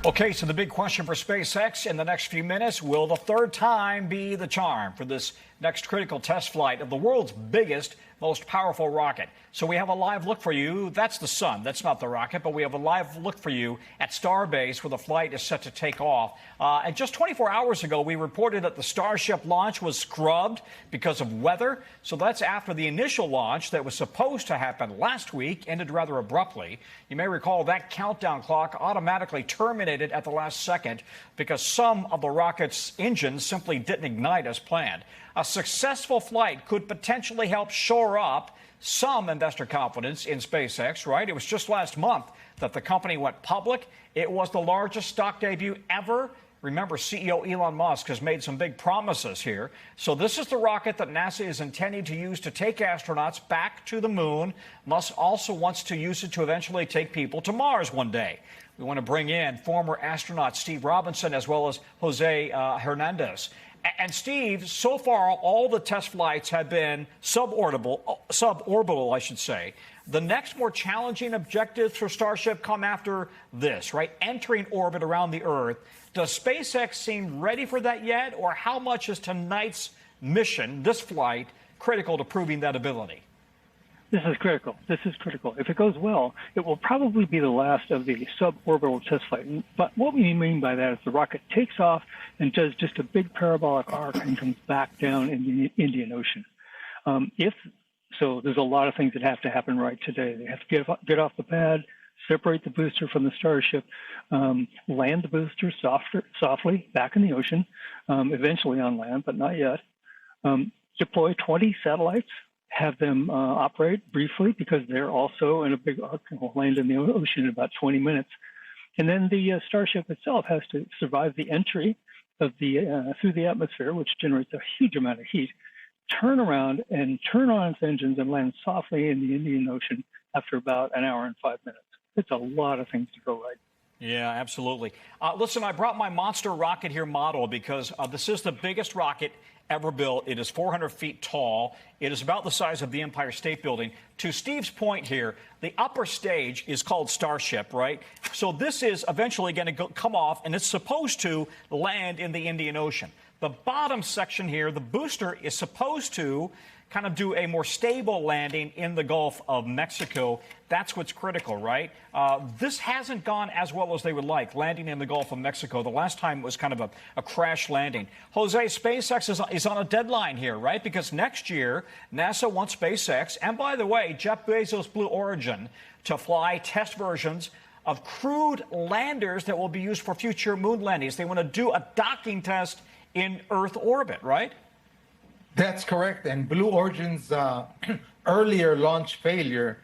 Okay, so the big question for SpaceX in the next few minutes, will the third time be the charm for this next critical test flight of the world's biggest, most powerful rocket? So we have a live look for you. That's the sun. That's not the rocket, but we have a live look for you at Starbase where the flight is set to take off. And just 24 hours ago, we reported that the Starship launch was scrubbed because of weather. So that's after the initial launch that was supposed to happen last week ended rather abruptly. You may recall that countdown clock automatically terminated at the last second because some of the rocket's engines simply didn't ignite as planned. A successful flight could potentially help shore up some investor confidence in SpaceX, right? It was just last month that the company went public. It was the largest stock debut ever. Remember, CEO Elon Musk has made some big promises here. So this is the rocket that NASA is intending to use to take astronauts back to the moon. Musk also wants to use it to eventually take people to Mars one day. We want to bring in former astronaut Steve Robinson as well as Jose Hernandez. And Steve, so far, all the test flights have been suborbital, I should say. The next more challenging objectives for Starship come after this, right? Entering orbit around the Earth. Does SpaceX seem ready for that yet? Or how much is tonight's mission, this flight, critical to proving that ability? This is critical. This is critical. If it goes well, it will probably be the last of the suborbital test flight. But what we mean by that is the rocket takes off and does just a big parabolic arc and comes back down in the Indian Ocean. So there's a lot of things that have to happen right today. They have to get off the pad, separate the booster from the Starship, land the booster softly back in the ocean, eventually on land, but not yet. Deploy 20 satellites, have them operate briefly because they're also in a big arc and will land in the ocean in about 20 minutes. And then the Starship itself has to survive the entry of the through the atmosphere, which generates a huge amount of heat, turn around and turn on its engines and land softly in the Indian Ocean after about an hour and 5 minutes. It's a lot of things to go right. Yeah, absolutely. Listen, I brought my monster rocket here model because this is the biggest rocket ever built. It is 400 feet tall. It is about the size of the Empire State Building. To Steve's point here, the upper stage is called Starship, right? So this is eventually going to come off, and it's supposed to land in the Indian Ocean. The bottom section here, the booster, is supposed to kind of do a more stable landing in the Gulf of Mexico. That's what's critical, right? This hasn't gone as well as they would like, landing in the Gulf of Mexico. The last time it was kind of a crash landing. Jose, SpaceX is on a deadline here, right? Because next year, NASA wants SpaceX, and by the way, Jeff Bezos' Blue Origin, to fly test versions of crewed landers that will be used for future moon landings. They want to do a docking test in Earth orbit, right? That's correct. And Blue Origin's earlier launch failure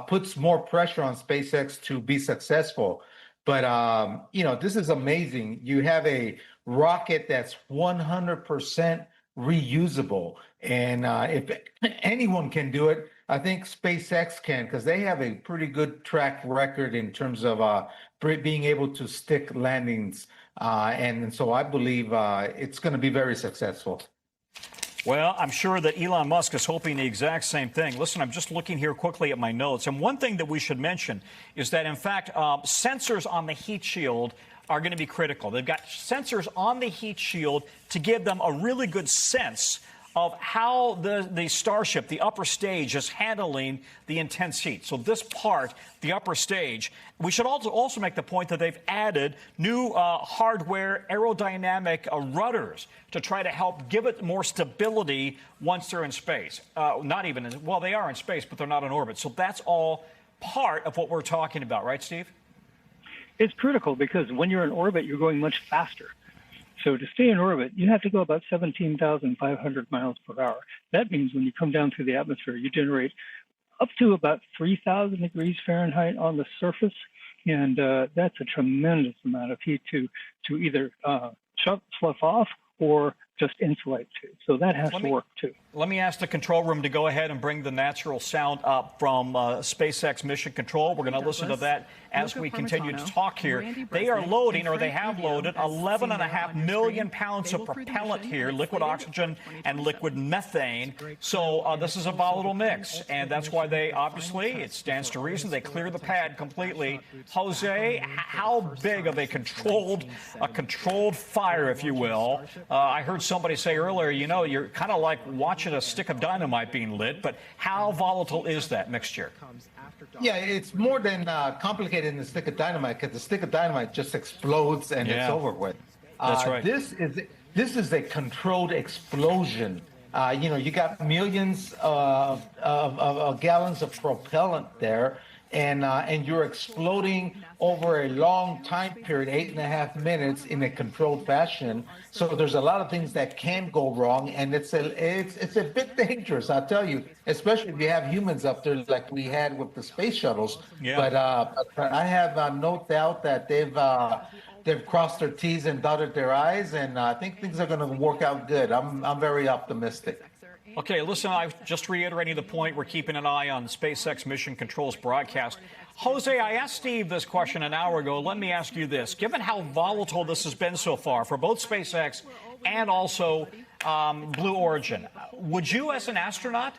puts more pressure on SpaceX to be successful. But, this is amazing. You have a rocket that's 100% reusable. And if anyone can do it, I think SpaceX can, because they have a pretty good track record in terms of being able to stick landings. And so I believe it's going to be very successful. Well, I'm sure that Elon Musk is hoping the exact same thing. Listen, I'm just looking here quickly at my notes. And one thing that we should mention is that, in fact, sensors on the heat shield are going to be critical. They've got sensors on the heat shield to give them a really good sense of how the Starship, the upper stage, is handling the intense heat. So this part, the upper stage, we should also make the point that they've added new hardware aerodynamic rudders to try to help give it more stability once they're in space. Well, they are in space, but they're not in orbit. So that's all part of what we're talking about, right, Steve? It's critical because when you're in orbit, you're going much faster. So to stay in orbit, you have to go about 17,500 miles per hour. That means when you come down through the atmosphere, you generate up to about 3,000 degrees Fahrenheit on the surface. And that's a tremendous amount of heat to either slough off or just insulate to. So that has to work, too. Let me ask the control room to go ahead and bring the natural sound up from SpaceX Mission Control. We're going to listen to that as we continue to talk here. They are loading, or they have loaded, 11.5 million pounds of propellant here, liquid oxygen and liquid methane. So this is a volatile mix, and that's why they, obviously, it stands to reason, they clear the pad completely. Jose, how big of a controlled fire, if you will? I heard somebody say earlier, you're kind of like watching a stick of dynamite being lit, but how volatile is that mixture? Yeah, it's more than complicated than the stick of dynamite, because the stick of dynamite just explodes and it's over with. That's right. This is a controlled explosion. You got millions of gallons of propellant there, and you're exploding over a long time period, 8.5 minutes, in a controlled fashion. So there's a lot of things that can go wrong, and it's a bit dangerous, I'll tell you, especially if you have humans up there like we had with the space shuttles. Yeah. But I have no doubt that they've crossed their T's and dotted their I's, and I think things are going to work out good. I'm very optimistic. Okay, listen, I'm just reiterating the point. We're keeping an eye on SpaceX Mission Control's broadcast. Jose, I asked Steve this question an hour ago. Let me ask you this. Given how volatile this has been so far for both SpaceX and also Blue Origin, would you, as an astronaut,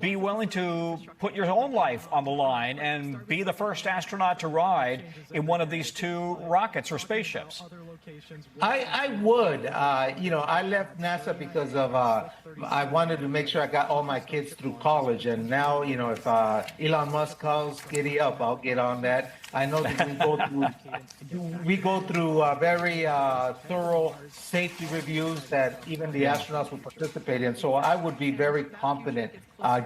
be willing to put your own life on the line and be the first astronaut to ride in one of these two rockets or spaceships? I would. I left NASA because of I wanted to make sure I got all my kids through college. And now, if Elon Musk calls, giddy up, I'll get on that. I know that we go through very thorough safety reviews that even the astronauts will participate in. So I would be very confident,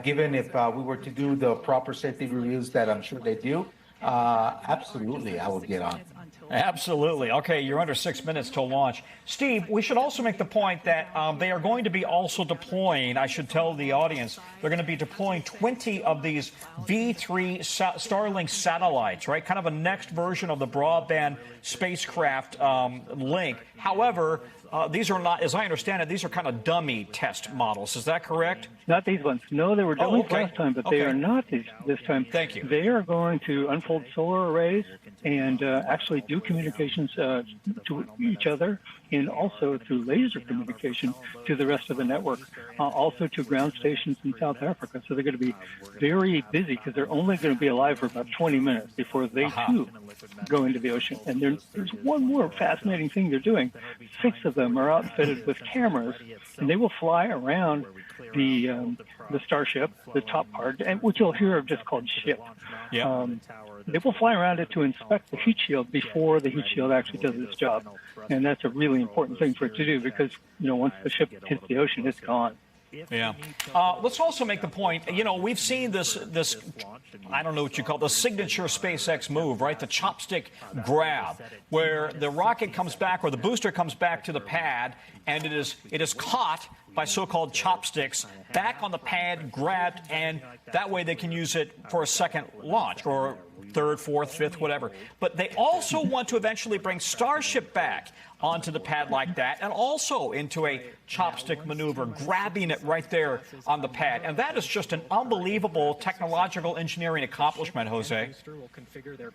given if we were to do the proper safety reviews that I'm sure they do. Absolutely, I would get on. Absolutely. Okay, you're under 6 minutes till launch. Steve, we should also make the point that they are going to be also deploying, I should tell the audience, they're going to be deploying 20 of these V3 Starlink satellites, right? Kind of a next version of the broadband spacecraft link. However, these are not, as I understand it, these are kind of dummy test models. Is that correct? Not these ones. No, they were dummies last time, but they are not this time. Thank you. They are going to unfold solar arrays and actually do communications to each other, and also through laser communication to the rest of the network, also to ground stations in South Africa. So they're going to be very busy because they're only going to be alive for about 20 minutes before they, too, go into the ocean. And there's one more fascinating thing they're doing. 6 of them are outfitted with cameras, and they will fly around the Starship, the top part, which you'll hear of just called ship. Yeah. They will fly around it to inspect the heat shield before the heat shield actually does its job. And that's a really important thing for it to do because, once the ship hits the ocean, it's gone. Yeah. Let's also make the point, we've seen this, I don't know what you call it, the signature SpaceX move, right? The chopstick grab, where the rocket comes back or the booster comes back to the pad and it is caught by so-called chopsticks back on the pad, grabbed, and that way they can use it for a second launch or third, fourth, fifth, whatever. But they also want to eventually bring Starship back onto the pad like that, and also into a chopstick maneuver, grabbing it right there on the pad. And that is just an unbelievable technological engineering accomplishment, Jose.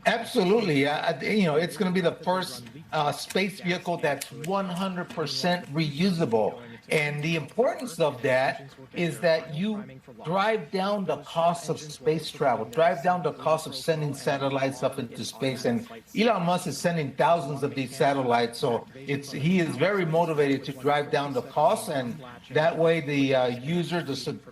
Absolutely. It's going to be the first space vehicle that's 100% reusable. And the importance of that is that you drive down the cost of space travel, drive down the cost of sending satellites up into space. And Elon Musk is sending thousands of these satellites. So he is very motivated to drive down the cost. And that way the user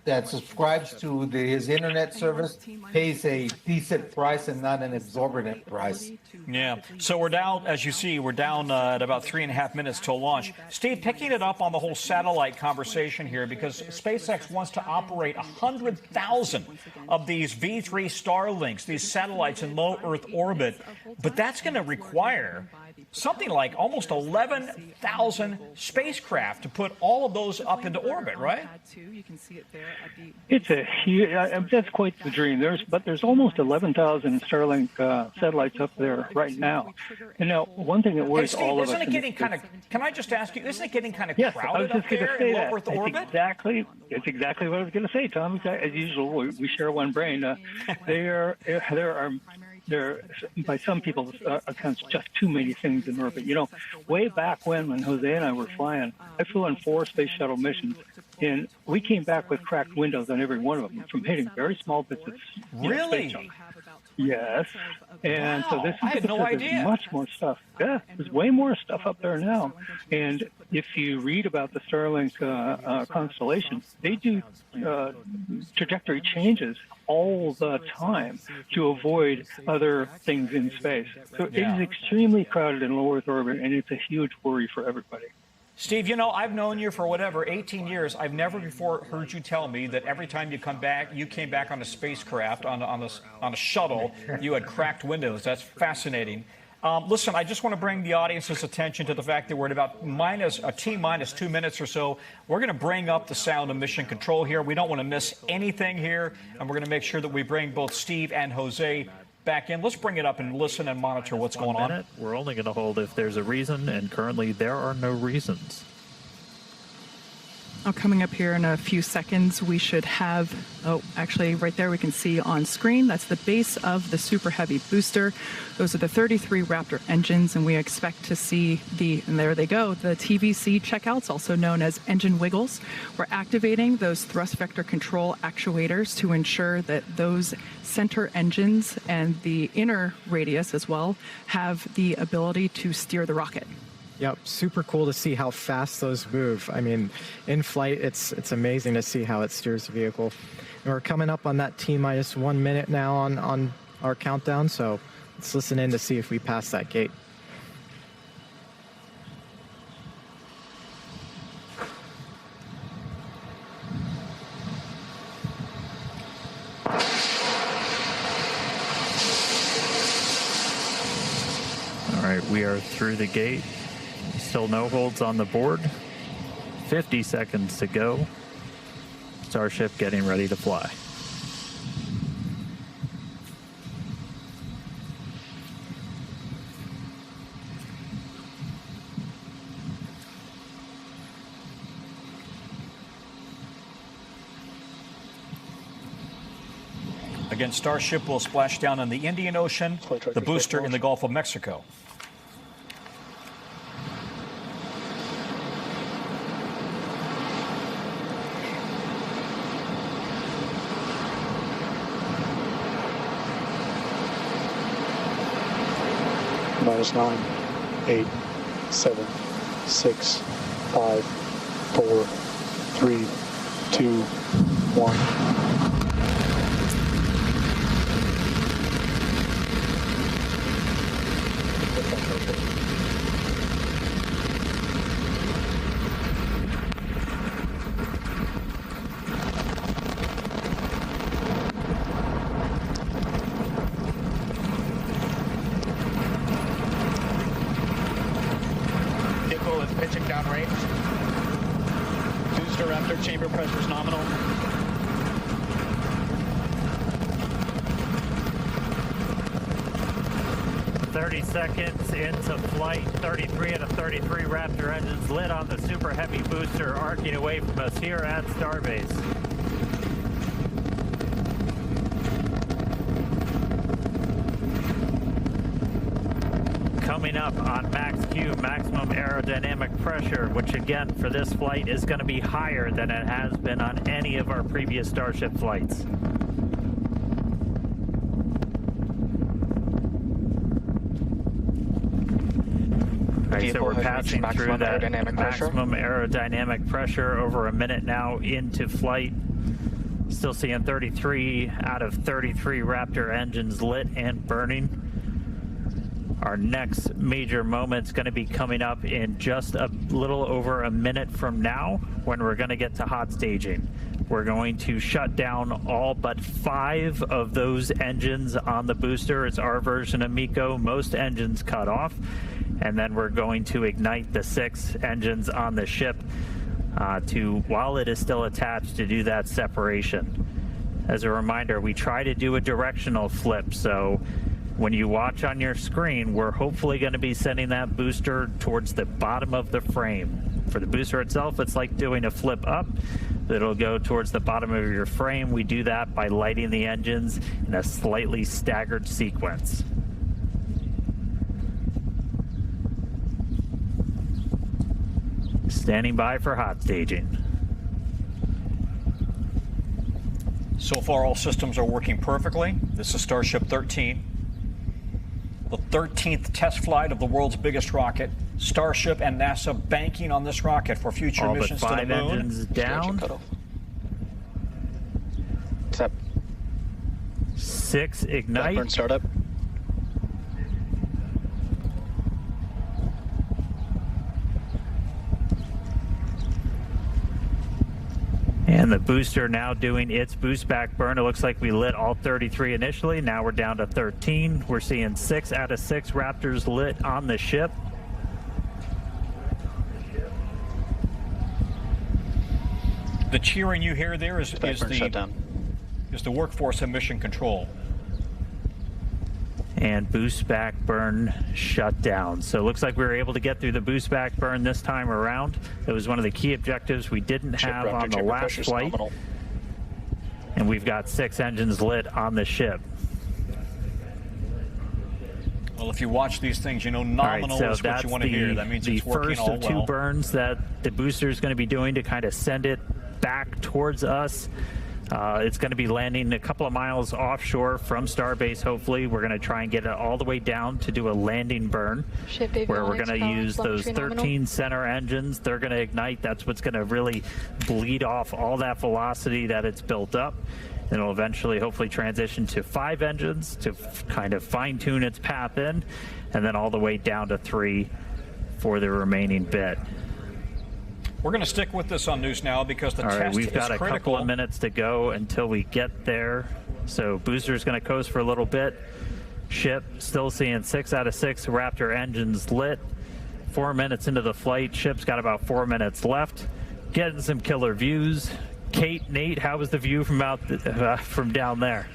that subscribes to his internet service pays a decent price and not an exorbitant price. Yeah. So we're down, as you see, we're down at about 3.5 minutes till launch. Steve, picking it up on the whole satellite conversation here, because SpaceX wants to operate 100,000 of these V3 Starlinks, these satellites in low Earth orbit, but that's going to require something like almost 11,000 spacecraft to put all of those up into orbit, right? It's a huge, that's quite the dream. There's almost 11,000 Starlink satellites up there right now. And now, one thing that worries all of us. Isn't it getting kind of, can I just ask you, isn't it getting kind of yes, crowded up there in low Earth orbit? It's exactly what I was going to say, Tom. As usual, we share one brain. There are, by some people's accounts, just too many things in orbit. Way back when Jose and I were flying, I flew on 4 space shuttle missions, and we came back with cracked windows on every one of them from hitting very small bits of space junk. Yes, and so this is there's much more stuff. Yeah, there's way more stuff up there now. And if you read about the Starlink constellation, they do trajectory changes all the time to avoid other things in space. So it is extremely crowded in low Earth orbit, and it's a huge worry for everybody. Steve, I've known you for 18 years. I've never before heard you tell me that every time you came back on a spacecraft, on a shuttle, you had cracked windows. That's fascinating. Listen, I just want to bring the audience's attention to the fact that we're at about T-minus 2 minutes or so. We're going to bring up the sound of mission control here. We don't want to miss anything here, and we're going to make sure that we bring both Steve and Jose back in. Let's bring it up and listen and monitor what's going on. We're only going to hold if there's a reason, and currently there are no reasons. Coming up here in a few seconds, we should have, actually right there we can see on screen, that's the base of the Super Heavy booster. Those are the 33 Raptor engines, and we expect to see and there they go, the TVC checkouts, also known as engine wiggles. We're activating those thrust vector control actuators to ensure that those center engines and the inner radius as well have the ability to steer the rocket. Yep, super cool to see how fast those move. I mean, in flight, it's amazing to see how it steers the vehicle. And we're coming up on that T-minus 1 minute now on our countdown, so let's listen in to see if we pass that gate. All right, we are through the gate. Still no holds on the board. 50 seconds to go. Starship getting ready to fly. Again, Starship will splash down in the Indian Ocean, the booster in the Gulf of Mexico. -9, 8, 7, 6, 5, 4, 3, 2, 1. Chamber pressure is nominal. 30 seconds into flight, 33 out of 33 Raptor engines lit on the Super Heavy booster, arcing away from us here at Starbase. Coming up on max Q, maximum aerodynamic pressure, which again for this flight is going to be higher than it has been on any of our previous Starship flights. Right, so we're passing through that maximum aerodynamic pressure over a minute now into flight. Still seeing 33 out of 33 Raptor engines lit and burning. Our next major moment's going to be coming up in just a little over a minute from now when we're going to get to hot staging. We're going to shut down all but 5 of those engines on the booster. It's our version of MECO. Most engines cut off. And then we're going to ignite the 6 engines on the ship while it is still attached, to do that separation. As a reminder, we try to do a directional flip, so when you watch on your screen, we're hopefully going to be sending that booster towards the bottom of the frame. For the booster itself, it's like doing a flip up. It'll go towards the bottom of your frame. We do that by lighting the engines in a slightly staggered sequence. Standing by for hot staging. So far, all systems are working perfectly. This is Starship 13. The 13th test flight of the world's biggest rocket. Starship and NASA banking on this rocket for future all missions to the moon. All but 5 engines down. Except 6 ignite. Burn startup. And the booster now doing its boost back burn. It looks like we lit all 33 initially. Now we're down to 13. We're seeing 6 out of 6 Raptors lit on the ship. The cheering you hear there is the workforce of Mission Control. And boost back burn shut down. So it looks like we were able to get through the boost back burn this time around. It was one of the key objectives we didn't have on the last flight. And we've got 6 engines lit on the ship. Well, if you watch these things, you know nominal is what you want to hear. That means it's working all well. The first of 2 burns that the booster is going to be doing to kind of send it back towards us. It's going to be landing a couple of miles offshore from Starbase, hopefully. We're going to try and get it all the way down to do a landing burn, where we're going to use those 13 center engines. They're going to ignite. That's what's going to really bleed off all that velocity that it's built up. And it'll eventually, hopefully, transition to 5 engines to kind of fine-tune its path in, and then all the way down to 3 for the remaining bit. We're going to stick with this on News Now because the test is critical. We've got a couple of minutes to go until we get there. So booster's going to coast for a little bit. Ship still seeing 6 out of 6 Raptor engines lit. 4 minutes into the flight. Ship's got about 4 minutes left. Getting some killer views. Kate, Nate, how was the view from down there?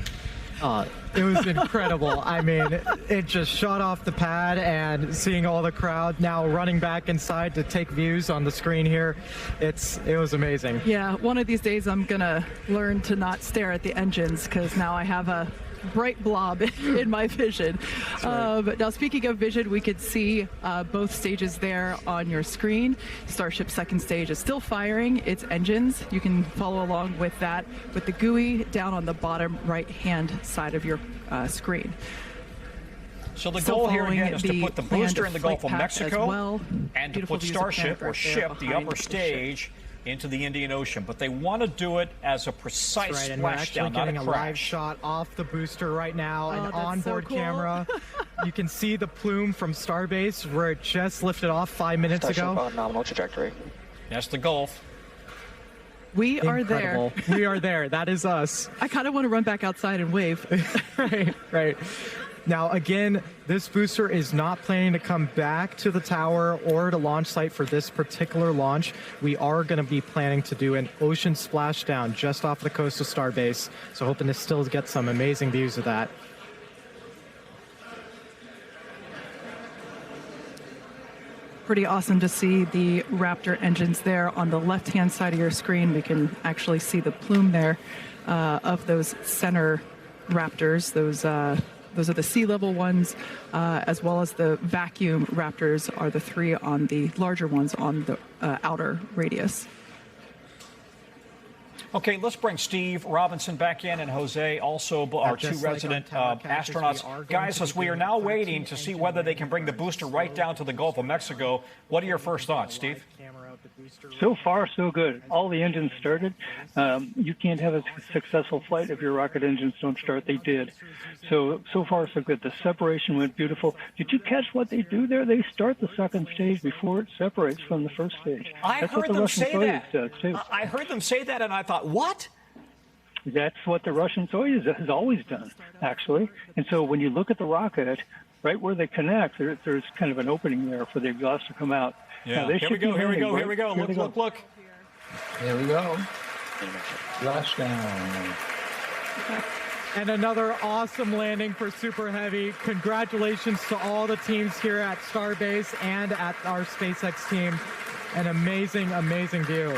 It was incredible. I mean, it just shot off the pad, and seeing all the crowd now running back inside to take views on the screen here, it was amazing. Yeah, one of these days I'm gonna learn to not stare at the engines, because now I have a bright blob in my vision. But now, speaking of vision, we could see both stages there on your screen. Starship's second stage is still firing its engines. You can follow along with that with the GUI down on the bottom right-hand side of your screen. So the goal here again is to put the booster in the Gulf of Mexico and to put Starship or Ship, the upper stage, into the Indian Ocean, but they want to do it as a precise splashdown, not a crash. We're actually getting a live shot off the booster right now, an onboard camera. You can see the plume from Starbase where it just lifted off 5 minutes ago. On nominal trajectory. That's the Gulf. We are there. We are there. That is us. I kind of want to run back outside and wave. Right. Now, again, this booster is not planning to come back to the tower or to launch site for this particular launch. We are going to be planning to do an ocean splashdown just off the coast of Starbase, so hoping to still get some amazing views of that. Pretty awesome to see the Raptor engines there on the left-hand side of your screen. We can actually see the plume there of those center Raptors. Those are the sea level ones, as well as the vacuum Raptors are the three on the larger ones on the outer radius. Okay, let's bring Steve Robinson back in and Jose, also our two resident astronauts. Guys, as we are now waiting to see whether they can bring the booster right down to the Gulf of Mexico, what are your first thoughts, Steve? So far, so good. All the engines started. You can't have a successful flight if your rocket engines don't start. They did. So far, so good. The separation went beautiful. Did you catch what they do there? They start the second stage before it separates from the first stage. I heard them say that. I heard them say that, and I thought, what? That's what the Russian Soyuz has always done, actually. And so when you look at the rocket, right where they connect, there's kind of an opening there for the exhaust to come out. Yeah. Here we go. Look. There we go. Splashdown. And another awesome landing for Super Heavy. Congratulations to all the teams here at Starbase and at our SpaceX team. An amazing, amazing view.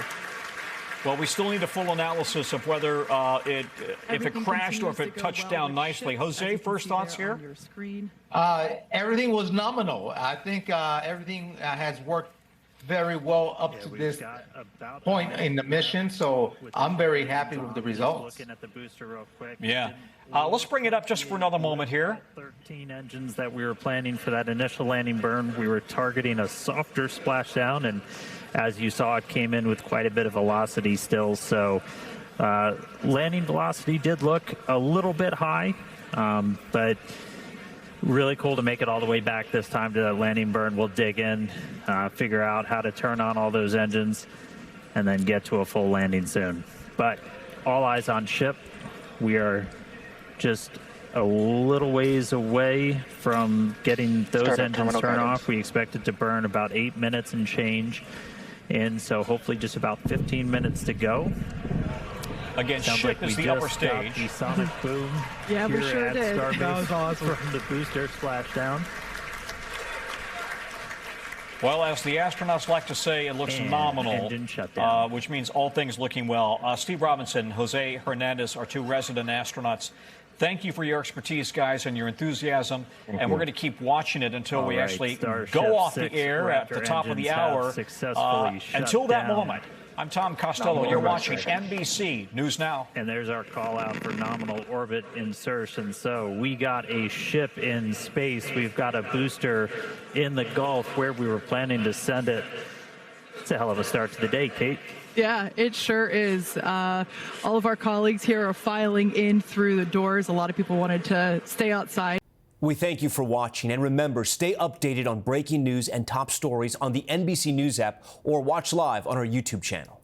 Well, we still need a full analysis of whether if it crashed or if it touched down nicely. Jose, first thoughts here? Everything was nominal. I think everything has worked very well up to this point in the mission, so I'm very happy with the results. Looking at the booster real quick. Yeah. Let's bring it up just for another moment here. 13 engines that we were planning for that initial landing burn. We were targeting a softer splashdown, and as you saw, it came in with quite a bit of velocity still. So landing velocity did look a little bit high, but really cool to make it all the way back this time to that landing burn. We'll dig in, figure out how to turn on all those engines, and then get to a full landing soon. But all eyes on ship. We are just a little ways away from getting those engines turned off. We expect it to burn about 8 minutes and change in, so hopefully just about 15 minutes to go. Again, sounds ship like is the upper stage. The sonic boom. Yeah, we sure did. Starbase That was awesome. From the booster splashdown. Well, as the astronauts like to say, it looks nominal, engine shut down. which means all things looking well. Steve Robinson, Jose Hernandez, our two resident astronauts. Thank you for your expertise, guys, and your enthusiasm. And we're going to keep watching it until we actually go off the air at the top of the hour. Until that moment, I'm Tom Costello. You're watching NBC News Now. And there's our call out for nominal orbit insertion. So we got a ship in space. We've got a booster in the Gulf where we were planning to send it. It's a hell of a start to the day, Kate. Yeah, it sure is. All of our colleagues here are filing in through the doors. A lot of people wanted to stay outside. We thank you for watching, and remember, stay updated on breaking news and top stories on the NBC News app or watch live on our YouTube channel.